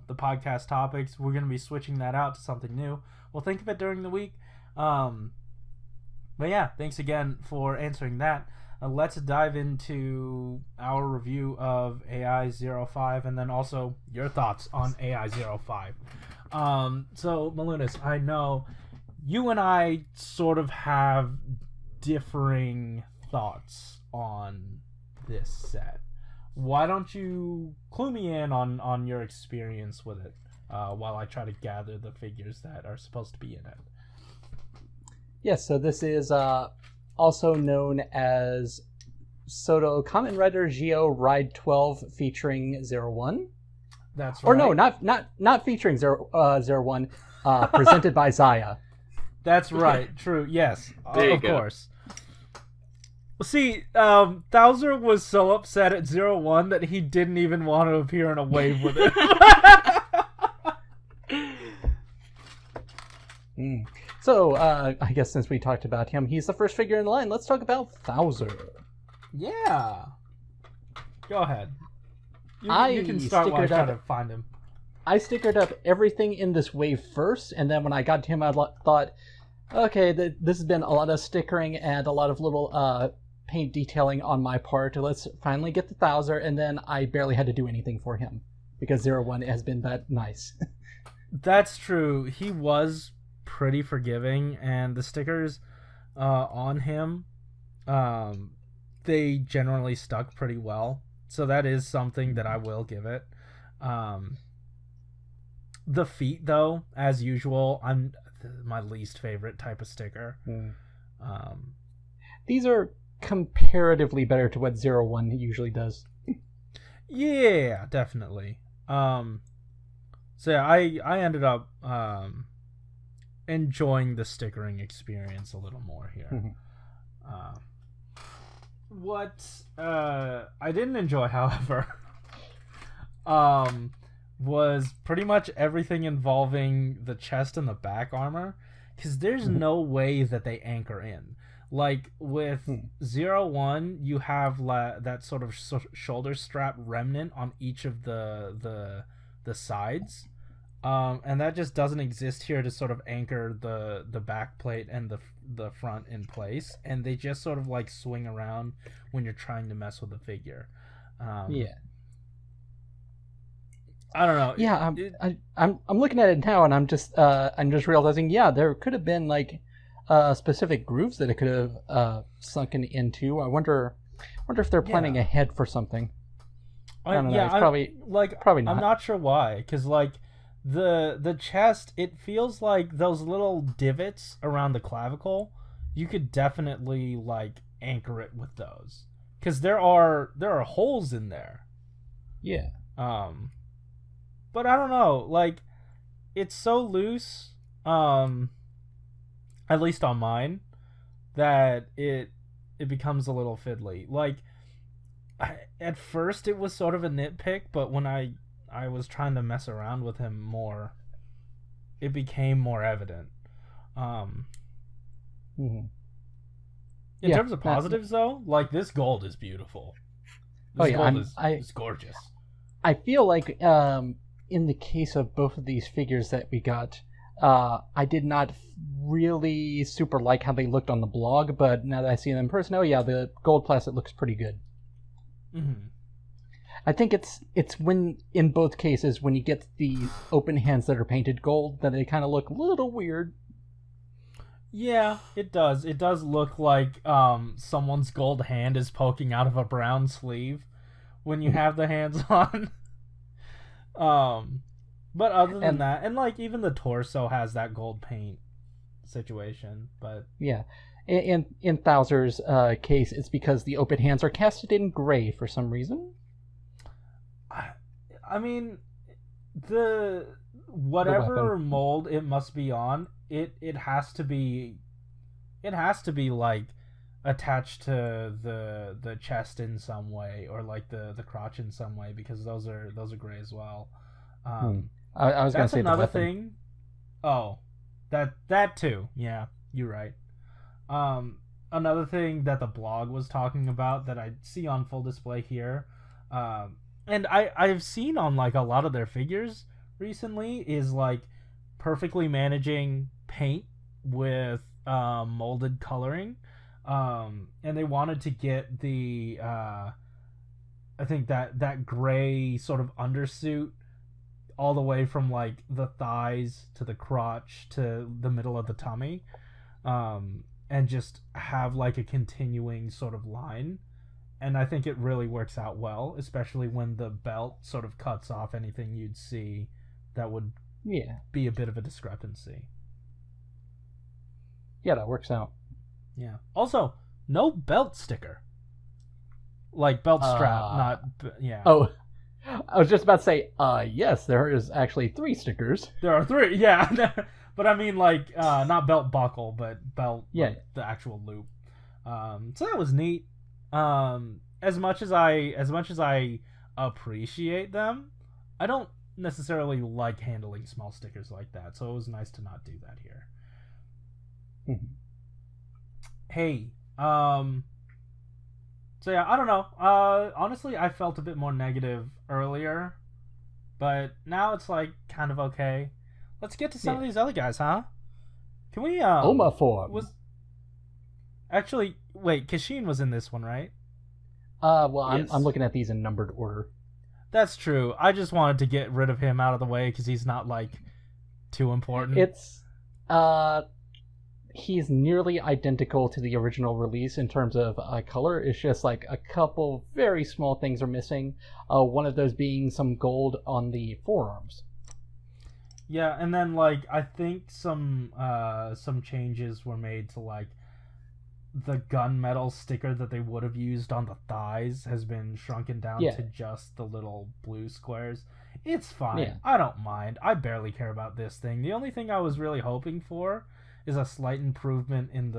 podcast topics, we're gonna be switching that out to something new. We'll think of it during the week. But yeah, thanks again for answering that. Let's dive into our review of AI-05 and then also your thoughts on AI-05. So, Malunis, I know you and I sort of have differing thoughts on this set. Why don't you clue me in on your experience with it while I try to gather the figures that are supposed to be in it? Yes, so this is also known as Soto Kamen Rider Geo Ride 12 featuring 01. That's right. Or no, not featuring 01, presented by Zaya. That's right. True. Yes. Of go. Course. See, Thouser was so upset at 01 that he didn't even want to appear in a wave with it. So, I guess since we talked about him, he's the first figure in line. Let's talk about Thouser. Yeah. Go ahead. You can start while I try to find him. I stickered up everything in this wave first, and then when I got to him, I thought, okay, this has been a lot of stickering and a lot of little paint detailing on my part. Let's finally get the Thouser, and then I barely had to do anything for him because 01 has been that nice. That's true. He was pretty forgiving, and the stickers on him, they generally stuck pretty well. So that is something that I will give it. The feet, though, as usual, I'm my least favorite type of sticker. These are comparatively better to what 01 usually does. Yeah, definitely. So yeah, I ended up enjoying the stickering experience a little more here. What I didn't enjoy, however, was pretty much everything involving the chest and the back armor, because there's no way that they anchor in. Like with 01, you have that sort of shoulder strap remnant on each of the sides. And that just doesn't exist here to sort of anchor the back plate and the front in place, and they just sort of like swing around when you're trying to mess with the figure. I don't know. Yeah, I'm looking at it now, and I'm just realizing, yeah, there could have been like specific grooves that it could have sunken into. I wonder if they're planning ahead for something. I don't know. It's probably not. I'm not sure why, because like the chest, it feels like those little divots around the clavicle. You could definitely like anchor it with those, because there are holes in there. Yeah. But I don't know. Like, it's so loose. At least on mine, that it becomes a little fiddly. Like, at first it was sort of a nitpick, but when I was trying to mess around with him more, it became more evident. In terms of positives, though, like, this gold is beautiful. This gold is gorgeous. I feel like in the case of both of these figures that we got, I did not really super like how they looked on the blog, but now that I see them in person, oh yeah, the gold plastic looks pretty good. Mm-hmm. I think it's when, in both cases, when you get the open hands that are painted gold, that they kind of look a little weird. Yeah, it does. It does look like someone's gold hand is poking out of a brown sleeve when you have the hands on. But other than that, and like even the torso has that gold paint situation, but yeah. In Thouser's case, it's because the open hands are casted in gray for some reason. I mean, the whatever mold it must be on, it has to be like attached to the chest in some way, or like the crotch in some way, because those are gray as well. I was going to say another the thing. Oh, that too. Yeah, you're right. Another thing that the blog was talking about that I see on full display here, and I've seen on like a lot of their figures recently, is like perfectly managing paint with molded coloring, and they wanted to get the I think that gray sort of undersuit all the way from like the thighs to the crotch to the middle of the tummy, and just have like a continuing sort of line. And I think it really works out well, especially when the belt sort of cuts off anything you'd see that would be a bit of a discrepancy. Yeah, that works out. Yeah. Also, no belt sticker. Like belt strap, not yeah. Oh, I was just about to say, yes, there is actually 3 stickers. There are 3, yeah. But I mean, like, not belt buckle, but belt, like, the actual loop. So that was neat. As much as I appreciate them, I don't necessarily like handling small stickers like that. So it was nice to not do that here. Mm-hmm. Hey, so yeah, I don't know. Honestly, I felt a bit more negative earlier, but now it's like kind of okay. Let's get to some of these other guys, huh? Can we Oma form. Actually, wait, Kashin was in this one, right? Well, Yes. I'm looking at these in numbered order. That's true. I just wanted to get rid of him out of the way because he's not like too important. It's he's nearly identical to the original release in terms of color. It's just like a couple very small things are missing. One of those being some gold on the forearms. Yeah, and then like I think some changes were made to like the gunmetal sticker that they would have used on the thighs has been shrunken down to just the little blue squares. It's fine. Yeah. I don't mind. I barely care about this thing. The only thing I was really hoping for is a slight improvement in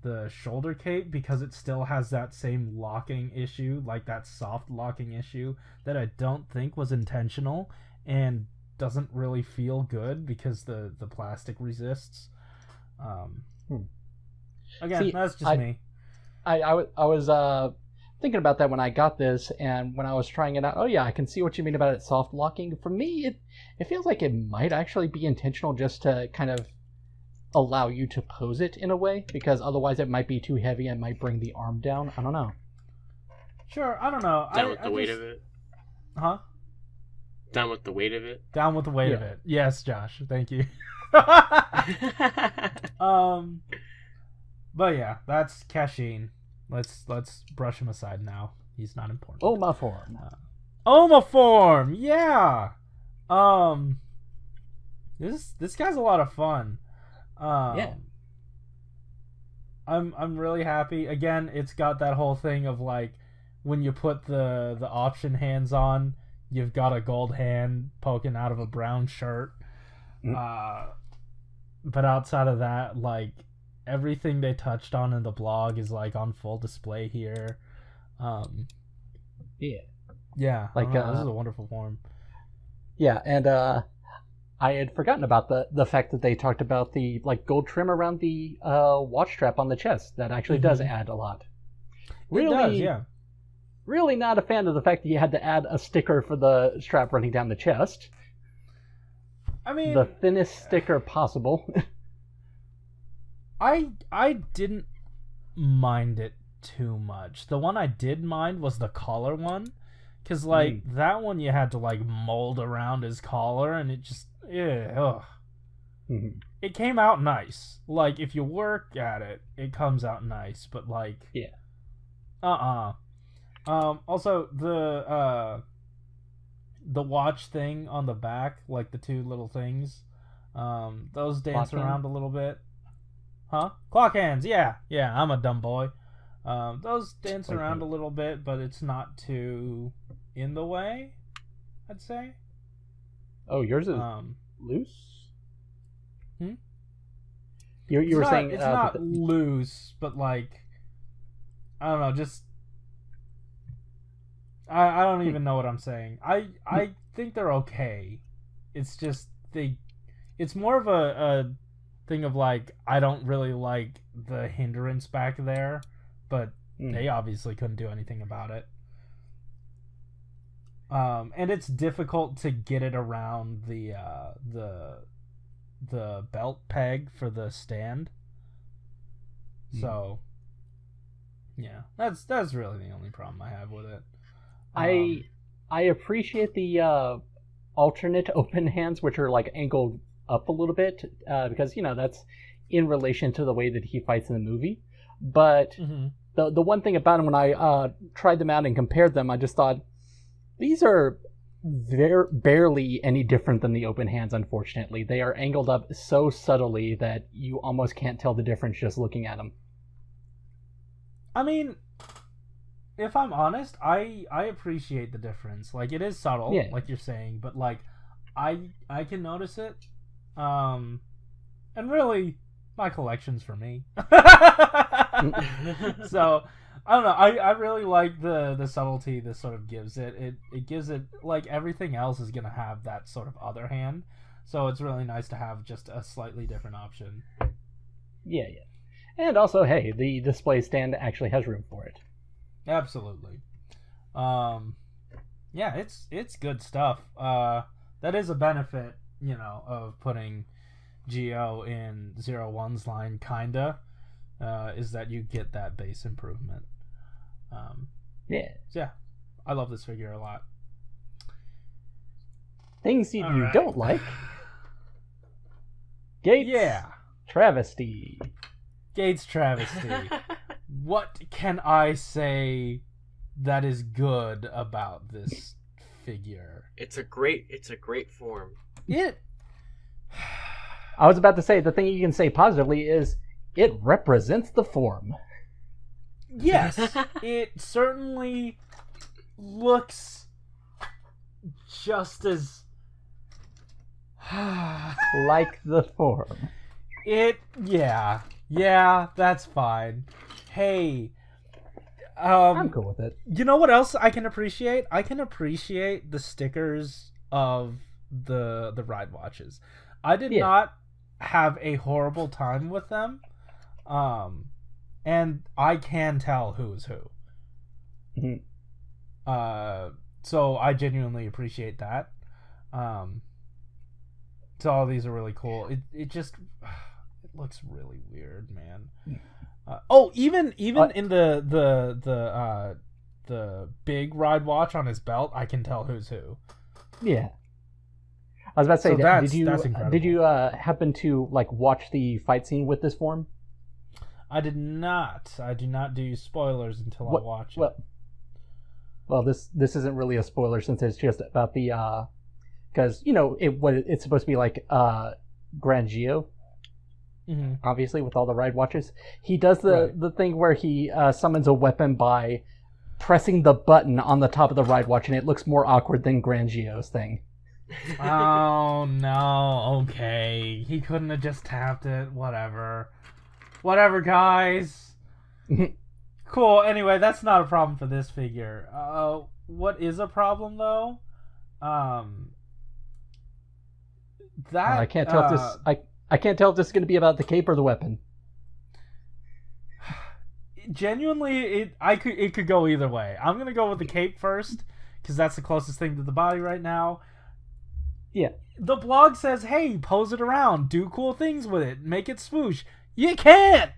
the shoulder cape, because it still has that same locking issue, like that soft locking issue that I don't think was intentional and doesn't really feel good because the plastic resists. Again, See, that's just me. I was thinking about that when I got this, and when I was trying it out. Oh yeah, I can see what you mean about it soft locking. For me, it feels like it might actually be intentional, just to kind of allow you to pose it in a way, because otherwise it might be too heavy and might bring the arm down. I don't know. Sure, I don't know. Is that with the weight of it? Huh? Down with the weight of it. Down with the weight of it. Yes, Josh. Thank you. But yeah, that's Cashin. Let's brush him aside now. He's not important. Oma form. Oma form. Yeah. This guy's a lot of fun. Yeah. I'm really happy. Again, it's got that whole thing of like when you put the option hands on, you've got a gold hand poking out of a brown shirt. But outside of that, like everything they touched on in the blog is like on full display here. Yeah. Like this is a wonderful form. Yeah, and I had forgotten about the fact that they talked about the like gold trim around the watch strap on the chest. That actually does add a lot. Really, it does, yeah. Really not a fan of the fact that you had to add a sticker for the strap running down the chest. I mean, the thinnest sticker possible. I didn't mind it too much. The one I did mind was the collar one, because like that one you had to like mold around his collar, and it just it came out nice. Like if you work at it, it comes out nice. But like also the watch thing on the back, like the two little things, those dance around a little bit. Huh? Clock hands, yeah, I'm a dumb boy. Those dance around a little bit, but it's not too in the way, I'd say. Oh, yours is loose? You were not, saying... It's not loose, but like... I don't know, just... I don't even know what I'm saying. I think they're okay. It's just it's more of a thing of like I don't really like the hindrance back there, but they obviously couldn't do anything about it. And it's difficult to get it around the belt peg for the stand. So yeah, that's really the only problem I have with it. I appreciate the alternate open hands, which are like angled up a little bit, because that's in relation to the way that he fights in the movie. But the one thing about him, when I tried them out and compared them, I just thought these are barely any different than the open hands. Unfortunately, they are angled up so subtly that you almost can't tell the difference just looking at them. I mean, if I'm honest, I appreciate the difference. Like, it is subtle, like you're saying, but like I can notice it. And really, my collection's for me. So I don't know. I really like the subtlety this sort of gives it. It gives it, like, everything else is gonna have that sort of other hand. So it's really nice to have just a slightly different option. Yeah. And also, hey, the display stand actually has room for it. Absolutely. Yeah, it's good stuff. That is a benefit, of putting Geo in 01's line, kinda, is that you get that base improvement. Yeah, I love this figure a lot. Things you don't like. Gates. Yeah. Travesty. Gates travesty. What can I say that is good about this figure? It's a great form. I was about to say, the thing you can say positively is it represents the form. Yes, it certainly looks just as like the form. Yeah, that's fine. Hey, I'm cool with it. You know what else I can appreciate? I can appreciate the stickers of the ride watches. I did not have a horrible time with them. And I can tell who is who. So I genuinely appreciate that. So all these are really cool. It just it looks really weird, man. Even in the big ride watch on his belt, I can tell who's who. Yeah. I was about to say, So that's did you happen to like watch the fight scene with this form? I did not. I do not do spoilers until I watch it. Well, this isn't really a spoiler since it's just about the because it's supposed to be like Grangio, obviously with all the ride watches. He does the thing where he summons a weapon by pressing the button on the top of the ride watch, and it looks more awkward than Grangio's thing. Oh no, okay. He couldn't have just tapped it. Whatever, guys. Cool, anyway, that's not a problem for this figure. What is a problem though? That I can't tell if this I can't tell if this is going to be about the cape or the weapon. Genuinely, it could go either way. I'm gonna go with the cape first because that's the closest thing to the body right now. Yeah. The blog says, hey, pose it around, do cool things with it, make it swoosh. You can't!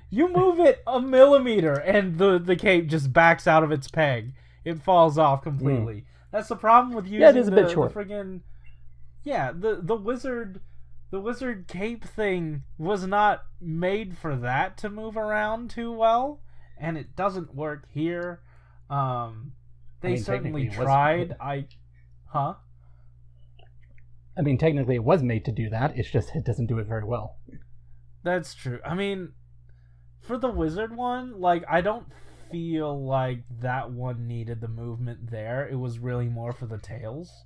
You move it a millimeter and the cape just backs out of its peg. It falls off completely. That's the problem with using it is a bit short. The wizard cape thing was not made for that to move around too well, and it doesn't work here. They certainly tried. I mean, technically it was made to do that. It's just it doesn't do it very well. That's true. I mean, for the wizard one, like, I don't feel like that one needed the movement there. It was really more for the tails.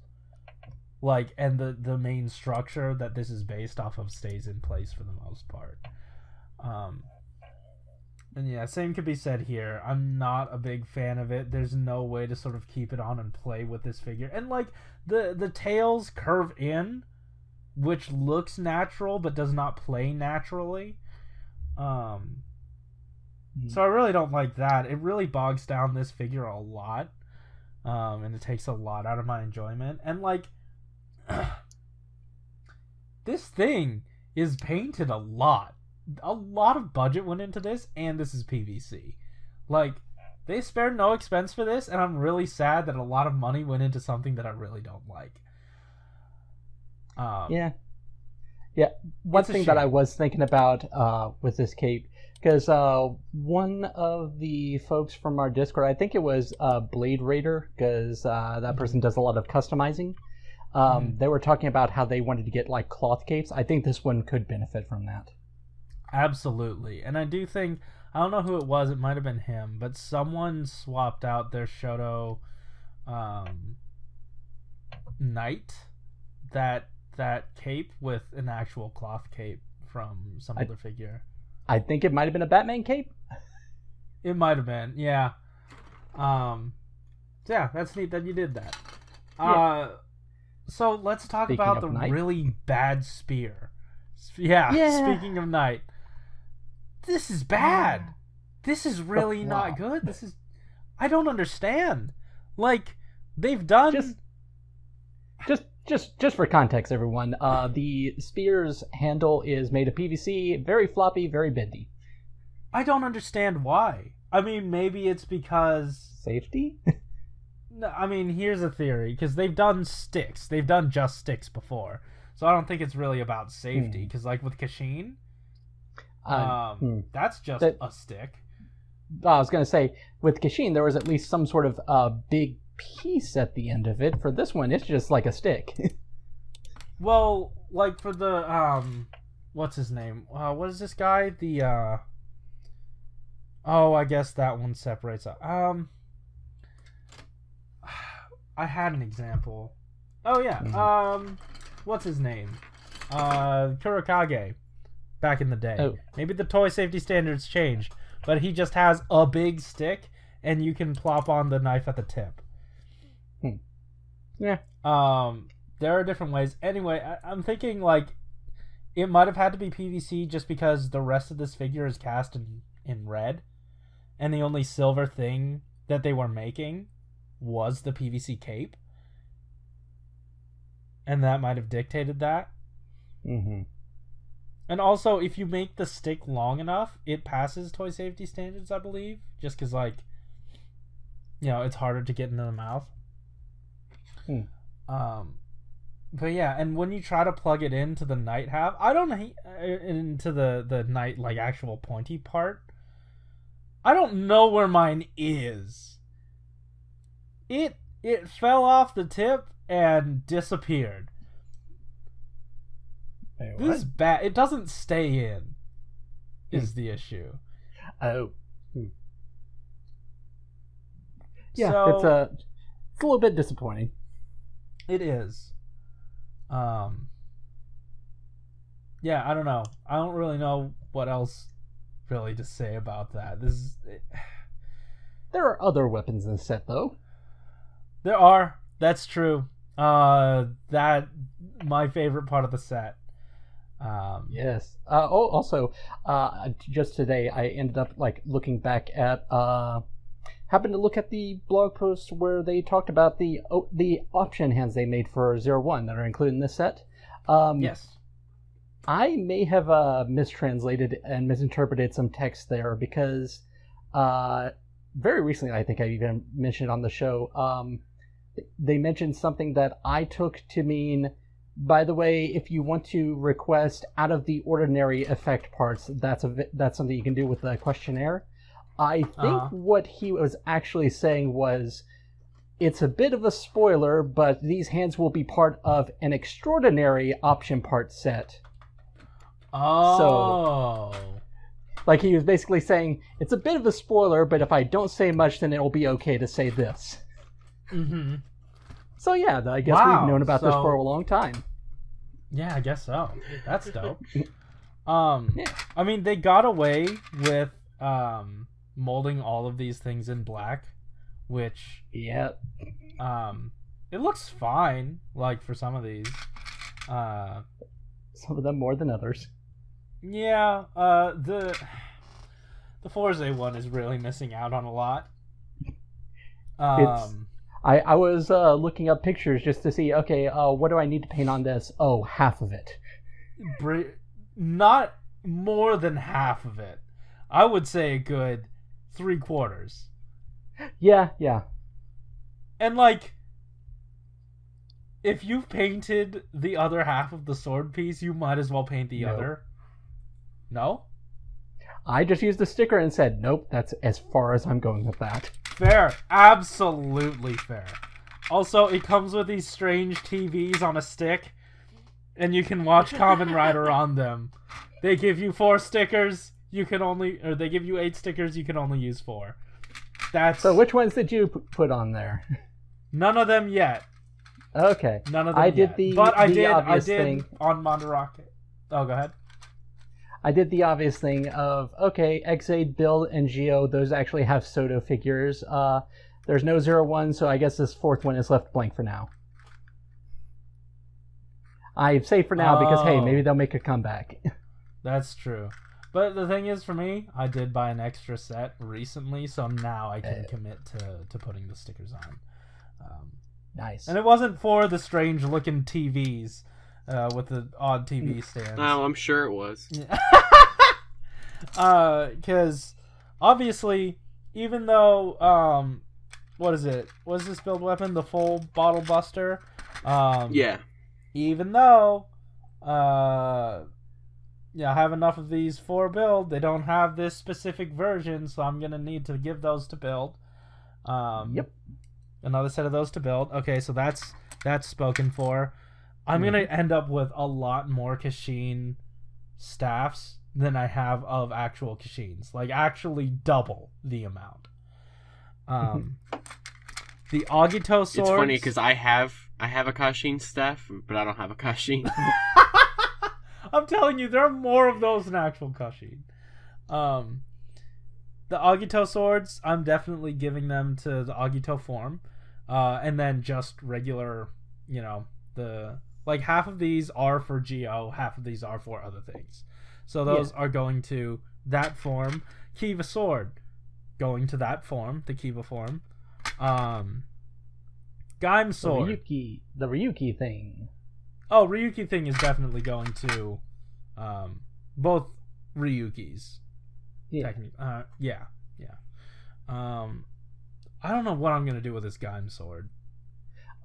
Like, and the main structure that this is based off of stays in place for the most part. And yeah, same could be said here. I'm not a big fan of it. There's no way to sort of keep it on and play with this figure. And like the tails curve in, which looks natural but does not play naturally. So I really don't like that. It really bogs down this figure a lot. And it takes a lot out of my enjoyment. And like this thing is painted a lot. A lot of budget went into this, and this is PVC. Like, they spared no expense for this, and I'm really sad that a lot of money went into something that I really don't like. Yeah. One thing that I was thinking about with this cape, because one of the folks from our Discord, I think it was Blade Raider, because that person does a lot of customizing. They were talking about how they wanted to get like cloth capes. I think this one could benefit from that. Absolutely. And I do think, I don't know who it was, it might have been him, but someone swapped out their Shoto Knight, that cape, with an actual cloth cape from some other figure. I think it might have been a Batman cape. It might have been, yeah. Yeah, that's neat that you did that. Yeah. So let's talk about the Knight. Really bad spear. Yeah, speaking of Knight. This is bad. This is really not good. This is... I don't understand. Like, they've done... Just for context, everyone, the spear's handle is made of PVC, very floppy, very bendy. I don't understand why. I mean, maybe it's because... Safety? No, I mean, here's a theory, because they've done sticks. They've done just sticks before. So I don't think it's really about safety, because like with Kashin, that's just a stick. I was going to say, with Kashin, there was at least some sort of big piece at the end of it. For this one, it's just like a stick. Well, like for the, what's his name? What is this guy? The, I guess that one separates out. I had an example. Oh, yeah. What's his name? Kurokage. Back in the day. Oh. Maybe the toy safety standards changed, but he just has a big stick, and you can plop on the knife at the tip. Yeah. There are different ways. Anyway, I'm thinking, like, it might have had to be PVC just because the rest of this figure is cast in red, and the only silver thing that they were making was the PVC cape. And that might have dictated that. Mm-hmm. And also, if you make the stick long enough, it passes toy safety standards, I believe. Just because, like, it's harder to get into the mouth. But yeah, and when you try to plug it into the knight half, I don't into the knight like actual pointy part. I don't know where mine is. It fell off the tip and disappeared. Wait, this is bad. It doesn't stay in. Is the issue. Oh. Yeah, so, it's a little bit disappointing. It is. Yeah, I don't know. I don't really know what else really to say about that. There are other weapons in the set, though. There are. That's true. That my favorite part of the set. Yes. Also, just today I ended up looking back at happened to look at the blog post where they talked about the option hands they made for 01 that are included in this set. Yes. I may have mistranslated and misinterpreted some text there because very recently, I think I even mentioned on the show, they mentioned something that I took to mean, by the way, if you want to request out of the ordinary effect parts, that's something you can do with the questionnaire. I think what he was actually saying was, it's a bit of a spoiler, but these hands will be part of an extraordinary option part set. Oh. So, he was basically saying, it's a bit of a spoiler, but if I don't say much, then it'll be okay to say this. Mm-hmm. So yeah, I guess we've known about this for a long time. Yeah, I guess so. That's dope. Yeah. I mean, they got away with molding all of these things in black, which it looks fine. For some of these, some of them more than others. Yeah, the Forza one is really missing out on a lot. I was looking up pictures just to see, okay, what do I need to paint on this? Oh, half of it. Not more than half of it. I would say a good 3/4. Yeah. And if you've painted the other half of the sword piece, you might as well paint the other. No? I just used a sticker and said, nope, that's as far as I'm going with that. Fair. Absolutely fair. Also, it comes with these strange TVs on a stick, and you can watch Kamen Rider on them. They give you 4 stickers, they give you 8 stickers, you can only use 4. So which ones did you put on there? None of them yet. Okay. None of them yet. I did on Mandarake. Oh, go ahead. I did the obvious thing of, okay, Exade, Bill, and Geo, those actually have Soto figures. There's no 01, so I guess this 4th one is left blank for now. I say for now because, hey, maybe they'll make a comeback. That's true. But the thing is, for me, I did buy an extra set recently, so now I can commit to putting the stickers on. Nice. And it wasn't for the strange-looking TVs with the odd TV stands. Oh, I'm sure it was. Because, obviously, even though, what is it? Was this build weapon the full bottle buster? Yeah. Even though, I have enough of these for build, they don't have this specific version, so I'm going to need to give those to build. Yep. Another set of those to build. Okay, so that's spoken for. I'm going to end up with a lot more Kashin staffs than I have of actual Kashins. Actually double the amount. The Agito swords... It's funny, because I have a Kashin staff, but I don't have a Kashin. I'm telling you, there are more of those than actual Kashin. The Agito swords, I'm definitely giving them to the Agito form. And then just regular, half of these are for Geo, half of these are for other things. So those are going to that form. Kiva sword, going to that form, the Kiva form. Gaim sword. The Ryuki thing. Oh, Ryuki thing is definitely going to both Ryukis. Yeah. Yeah. I don't know what I'm gonna do with this Gaim sword.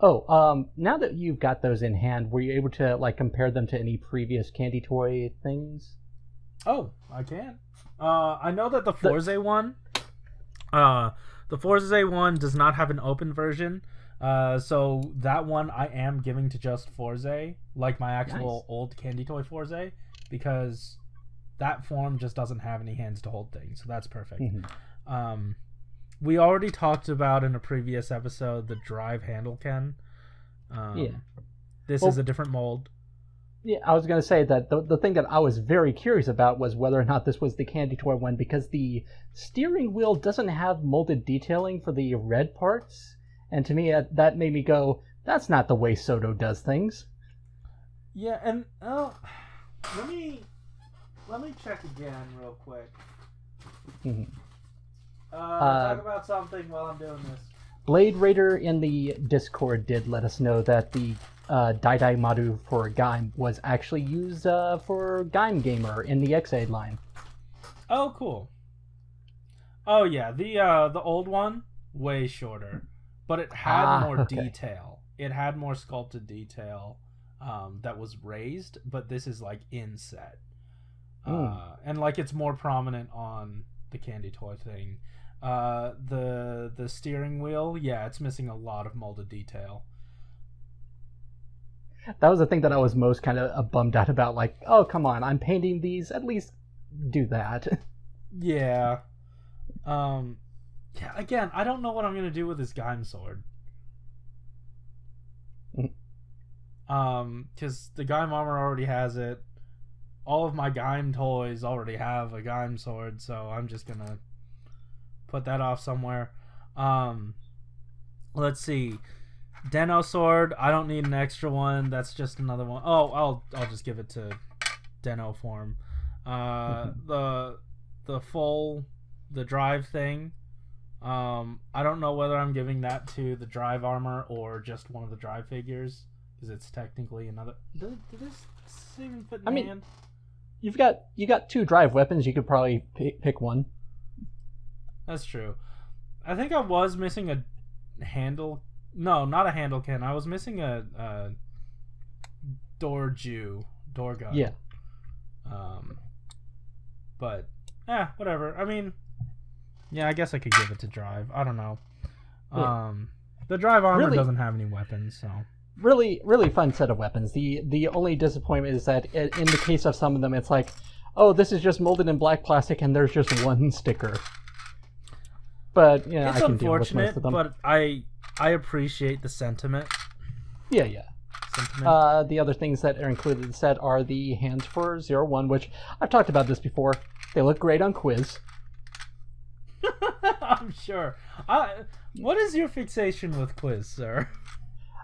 Oh, now that you've got those in hand, were you able to like compare them to any previous Candy Toy things? Oh, I can. I know that the Forze one, the Forze one does not have an open version. So that one I am giving to just Forze, like my actual old Candy Toy Forze, because that form just doesn't have any hands to hold things. So that's perfect. Mm-hmm. We already talked about in a previous episode the Drive Handle Ken. This is a different mold. Yeah, I was going to say that the thing that I was very curious about was whether or not this was the Candy Toy one, because the steering wheel doesn't have molded detailing for the red parts, and to me that made me go, that's not the way Shodo does things. Yeah, and let me check again real quick. Mm-hmm. Talk about something while I'm doing this. Blade Raider in the Discord did let us know that the Dai Madu for Gaim was actually used for Gaim Gamer in the X-Aid line. Oh, cool. Oh yeah, the old one, way shorter, but it had more detail. It had more sculpted detail that was raised, but this is like inset. And like it's more prominent on the Candy Toy thing. The steering wheel, yeah, it's missing a lot of molded detail. That was the thing that I was most kind of bummed out about. Like, oh, come on, I'm painting these. At least do that. Yeah. Yeah. Again, I don't know what I'm gonna do with this Gaim sword. Because the Gaim armor already has it. All of my Gaim toys already have a Gaim sword, so I'm just gonna put that off somewhere. Let's see. Deno sword, I don't need an extra one. That's just another one. Oh, I'll just give it to Deno form. The drive thing. I don't know whether I'm giving that to the drive armor or just one of the drive figures, because it's technically another. Did this even fit in my hand? You got two drive weapons. You could probably pick one. That's true. I think I was missing a handle. No, not a handle can. I was missing a door gun. Yeah. But whatever. I mean, yeah, I guess I could give it to drive. I don't know. Yeah. The drive armor doesn't have any weapons, so. Really, really fun set of weapons. The only disappointment is that in the case of some of them, it's like, oh, this is just molded in black plastic and there's just one sticker. But yeah, it's I can deal with most of them. But I appreciate the sentiment. Yeah. Sentiment. The other things that are included in the set are the hands for 01, which I've talked about this before. They look great on Quiz. I'm sure. What is your fixation with Quiz, sir?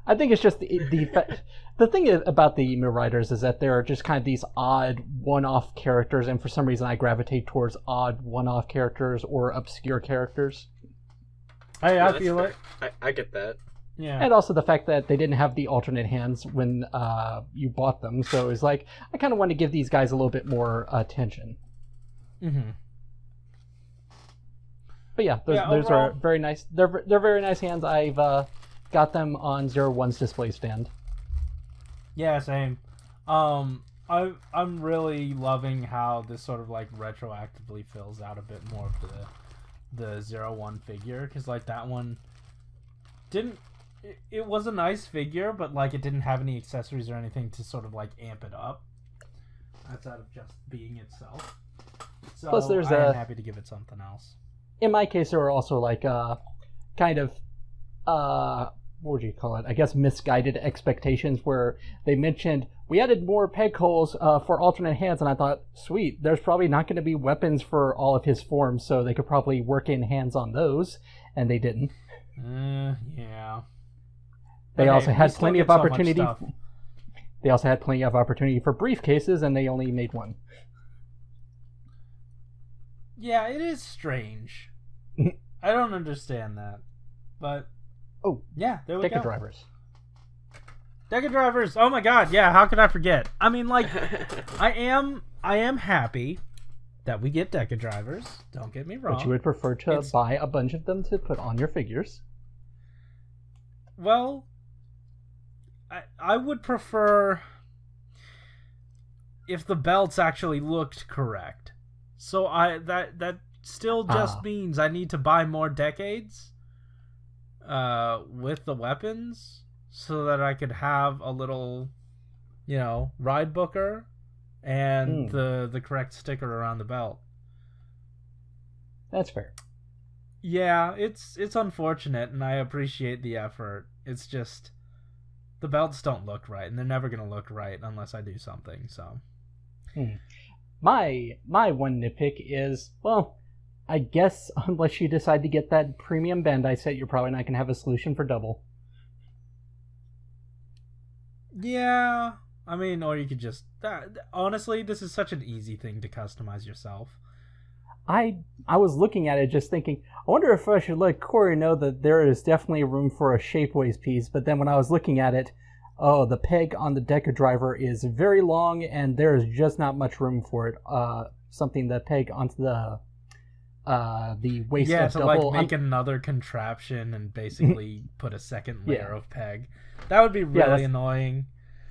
I think it's just the thing about the Miriders is that they're just kind of these odd one-off characters, and for some reason I gravitate towards odd one-off characters or obscure characters. I feel it. I get that. Yeah. And also the fact that they didn't have the alternate hands when you bought them, so it's like I kind of want to give these guys a little bit more attention. Mm-hmm. But yeah, those are very nice. They're very nice hands. I've got them on 01's display stand. Yeah, same. I'm really loving how this sort of like retroactively fills out a bit more of the 01 figure, because like that one didn't. It was a nice figure, but like it didn't have any accessories or anything to sort of like amp it up outside of just being itself. So plus, I'm happy to give it something else. In my case, there were also like kind of what would you call it? I guess misguided expectations, where they mentioned we added more peg holes for alternate hands, and I thought, sweet, there's probably not going to be weapons for all of his forms, so they could probably work in hands on those, and they didn't. Yeah. They also had plenty of opportunity. They also had plenty of opportunity for briefcases, and they only made one. Yeah, it is strange. I don't understand that, but yeah, there we go. Deca drivers. Oh my god, yeah. How could I forget? I mean, like, I am happy that we get Deca drivers. Don't get me wrong. But you would prefer to buy a bunch of them to put on your figures. Well, I would prefer if the belts actually looked correct. So that still just means I need to buy more decades with the weapons so that I could have a little, ride booker and the correct sticker around the belt. That's fair. Yeah, it's unfortunate, and I appreciate the effort. It's just the belts don't look right, and they're never going to look right unless I do something, so. My one nitpick is, well, I guess unless you decide to get that premium Bandai set, you're probably not going to have a solution for double. Yeah, I mean, or you could just... honestly, this is such an easy thing to customize yourself. I was looking at it just thinking, I wonder if I should let Corey know that there is definitely room for a Shapeways piece, but then when I was looking at it, the peg on the Deca driver is very long, and there is just not much room for it. Something that peg onto the waist of double. Yeah, to make another contraption and basically put a second layer of peg. That would be really annoying.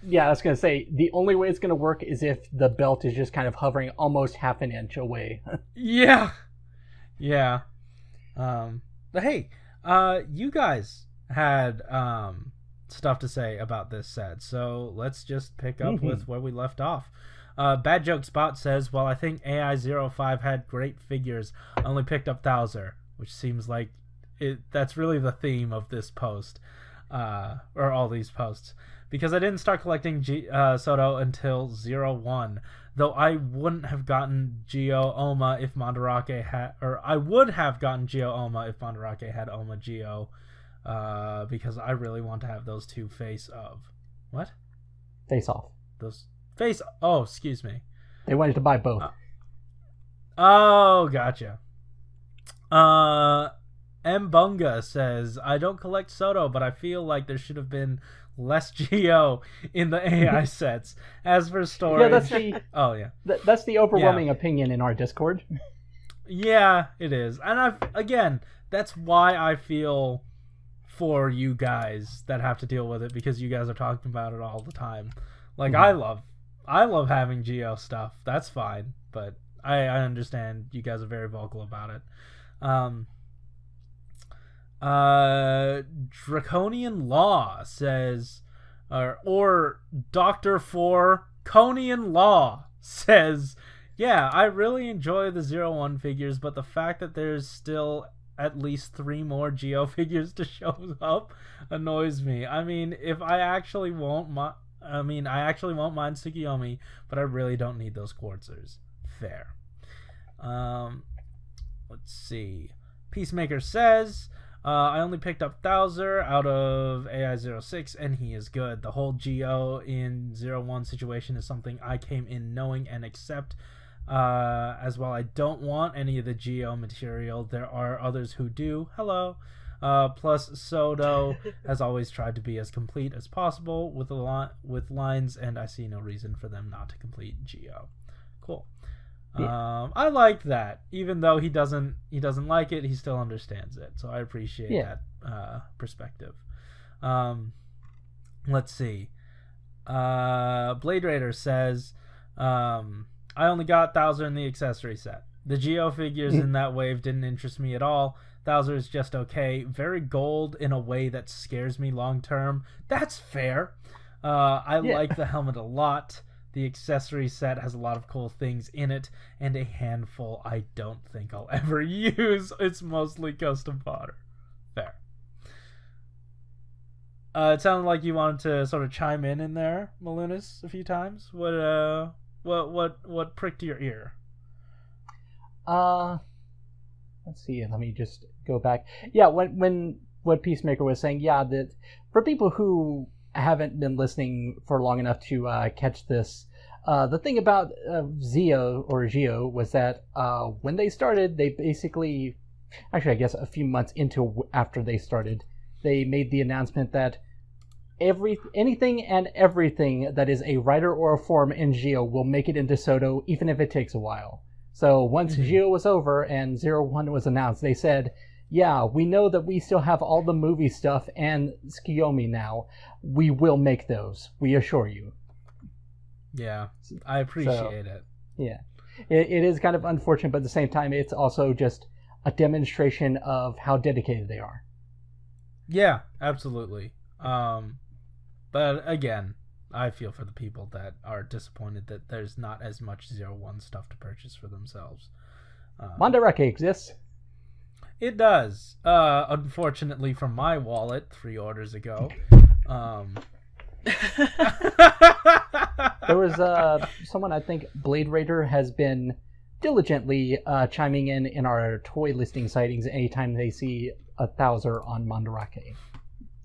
Yeah, I was going to say, the only way it's going to work is if the belt is just kind of hovering almost half an inch away. Yeah. But hey, you guys had stuff to say about this set, so let's just pick up with where we left off. Bad Joke Spot says, while I think AI05 had great figures, I only picked up Thouser, which seems like that's really the theme of this post, or all these posts, because I didn't start collecting Shoto until 01, though I wouldn't have gotten Geo Oma if Mandarake had, or I would have gotten Geo Oma if Mandarake had Oma Geo, because I really want to have those two face off. Oh, excuse me. They wanted to buy both. Oh, gotcha. Mbunga says, I don't collect Shoto, but I feel like there should have been less Geo in the AI sets. As for storage... Yeah, that's the overwhelming opinion in our Discord. Yeah, it is. And again, that's why I feel for you guys that have to deal with it, because you guys are talking about it all the time. Like, I love having Geo stuff. That's fine, but I understand you guys are very vocal about it. Draconian Law says, or Dr. For Conian Law says, yeah, I really enjoy the 01 figures, but the fact that there's still at least 3 more Geo figures to show up annoys me. I mean, I actually won't mind Tsukiyomi, but I really don't need those quartzers. Fair. Let's see. Peacemaker says, I only picked up Thouser out of AI06, and he is good. The whole Geo in 01 situation is something I came in knowing and accept. As well, I don't want any of the Geo material. There are others who do. Hello. Plus, Shoto has always tried to be as complete as possible with lines, and I see no reason for them not to complete Geo. Cool. Yeah. I like that. Even though he doesn't like it, he still understands it. So I appreciate that perspective. Let's see. Blade Raider says, I only got Thouser in the accessory set. The Geo figures in that wave didn't interest me at all. Thouser is just okay. Very gold in a way that scares me long term. That's fair. I like the helmet a lot. The accessory set has a lot of cool things in it, and a handful I don't think I'll ever use. It's mostly custom fodder. Fair. It sounded like you wanted to sort of chime in there, Malunis, a few times. What pricked your ear? Let's see. Let me just go back. Yeah, when what Peacemaker was saying, that for people who haven't been listening for long enough to catch this, the thing about Geo was that when they started, they basically, actually I guess a few months after they started, they made the announcement that anything and everything that is a rider or a form in Geo will make it into Shoto, even if it takes a while. So once Geo was over and 01 was announced, they said, yeah, we know that we still have all the movie stuff and Tsukiyomi now. We will make those. We assure you. Yeah, I appreciate it. Yeah. It is kind of unfortunate, but at the same time, it's also just a demonstration of how dedicated they are. Yeah, absolutely. But again, I feel for the people that are disappointed that there's not as much 01 stuff to purchase for themselves. Mandarake exists. It does. Unfortunately, from my wallet 3 orders ago. There was someone, I think Blade Raider has been diligently chiming in our toy listing sightings anytime they see a Thouser on Mandarake.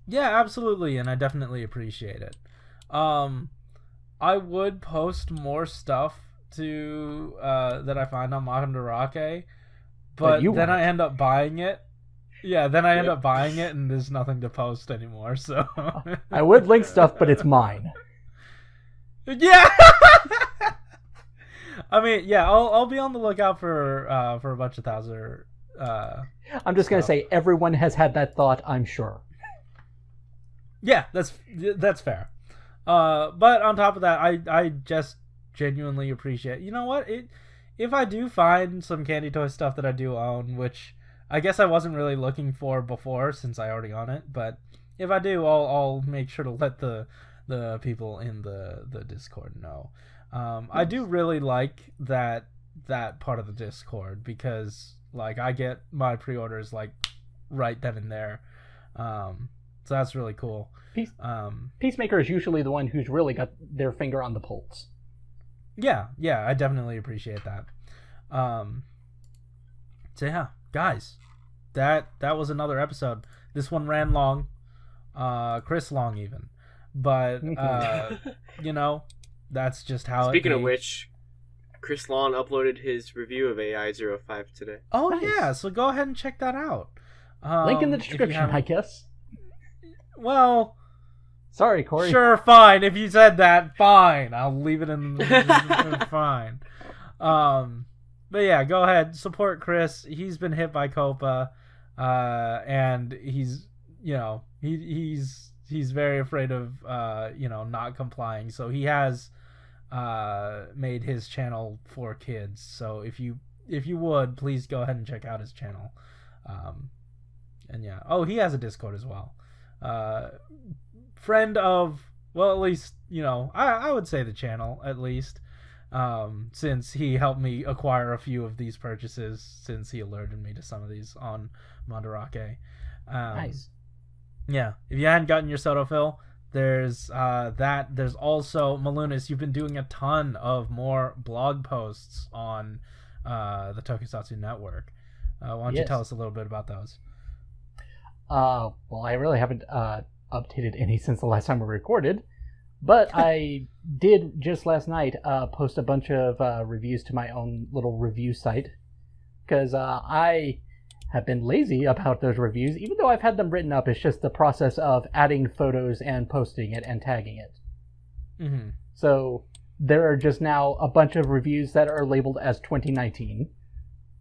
Yeah, absolutely, and I definitely appreciate it. I would post more stuff to that I find on Mandarake, but then I end up buying it. Yeah, then I end up buying it, and there's nothing to post anymore. So I would link stuff, but it's mine. Yeah. I mean, yeah, I'll be on the lookout for a bunch of Thouser. I'm just gonna say everyone has had that thought. I'm sure. Yeah, that's fair. But on top of that, I just genuinely appreciate. You know what? If I do find some Candy Toy stuff that I do own, which I guess I wasn't really looking for before since I already own it, but if I do, I'll make sure to let the people in the Discord know. I do really like that part of the Discord because like I get my pre-orders like right then and there. So that's really cool. Peacemaker is usually the one who's really got their finger on the pulse. Yeah, I definitely appreciate that. So yeah, guys, that was another episode. This one ran long, Chris long even, but you know, that's just how. Speaking of which, Chris Long uploaded his review of AI-05 today. Oh nice. Yeah, so go ahead and check that out. Link in the description, I guess. Well, sorry, Corey. Sure, fine. If you said that, fine. I'll leave it in. Fine. But yeah, go ahead. Support Chris. He's been hit by Copa, and he's he's very afraid of not complying. So he has made his channel for kids. So if you would please go ahead and check out his channel. And yeah, he has a Discord as well. Friend of, well, at least I would say the channel at least. Since he helped me acquire a few of these purchases, since he alerted me to some of these on Mandarake. Nice. Yeah, if you hadn't gotten your Soto fill, there's that. There's also Malunis. You've been doing a ton of more blog posts on the Tokusatsu Network. Why don't you tell us a little bit about those? Well, I really haven't updated any since the last time we recorded. But I did just last night post a bunch of reviews to my own little review site because I have been lazy about those reviews. Even though I've had them written up, it's just the process of adding photos and posting it and tagging it. Mm-hmm. So there are just now a bunch of reviews that are labeled as 2019.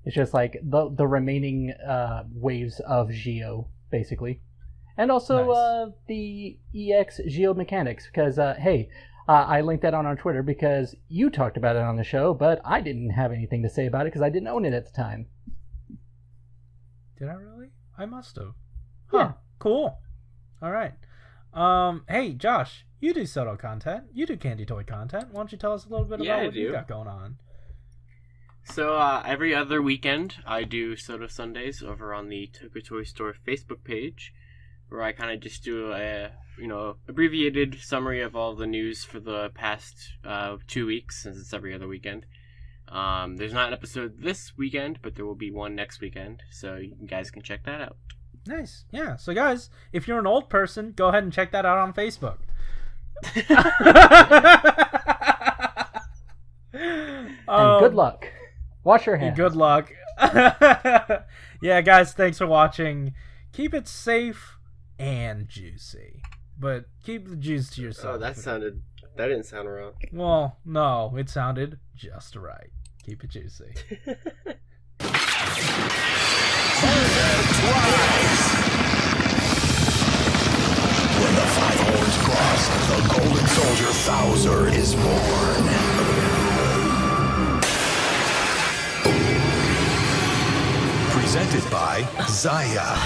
It's just like the remaining waves of Geo, basically. And also nice. The EX Geomechanics, because, hey, I linked that on our Twitter because you talked about it on the show, but I didn't have anything to say about it because I didn't own it at the time. Did I really? I must have. Yeah. Cool. All right. Hey, Josh, you do Soto content. You do Candy Toy content. Why don't you tell us a little bit about what you got going on? So every other weekend, I do Soto Sundays over on the Toku Toystore Facebook page, where I kind of just do a abbreviated summary of all the news for the past 2 weeks, since it's every other weekend. There's not an episode this weekend, but there will be one next weekend, so you guys can check that out. Nice. Yeah. So guys, if you're an old person, go ahead and check that out on Facebook. And good luck. Wash your hands. Good luck. Yeah, guys, thanks for watching. Keep it safe and juicy, but keep the juice to yourself. Oh, that didn't sound wrong. Well, no, it sounded just right. Keep it juicy. When the five horns cross, the golden soldier Thouser is born. Presented by Zaya.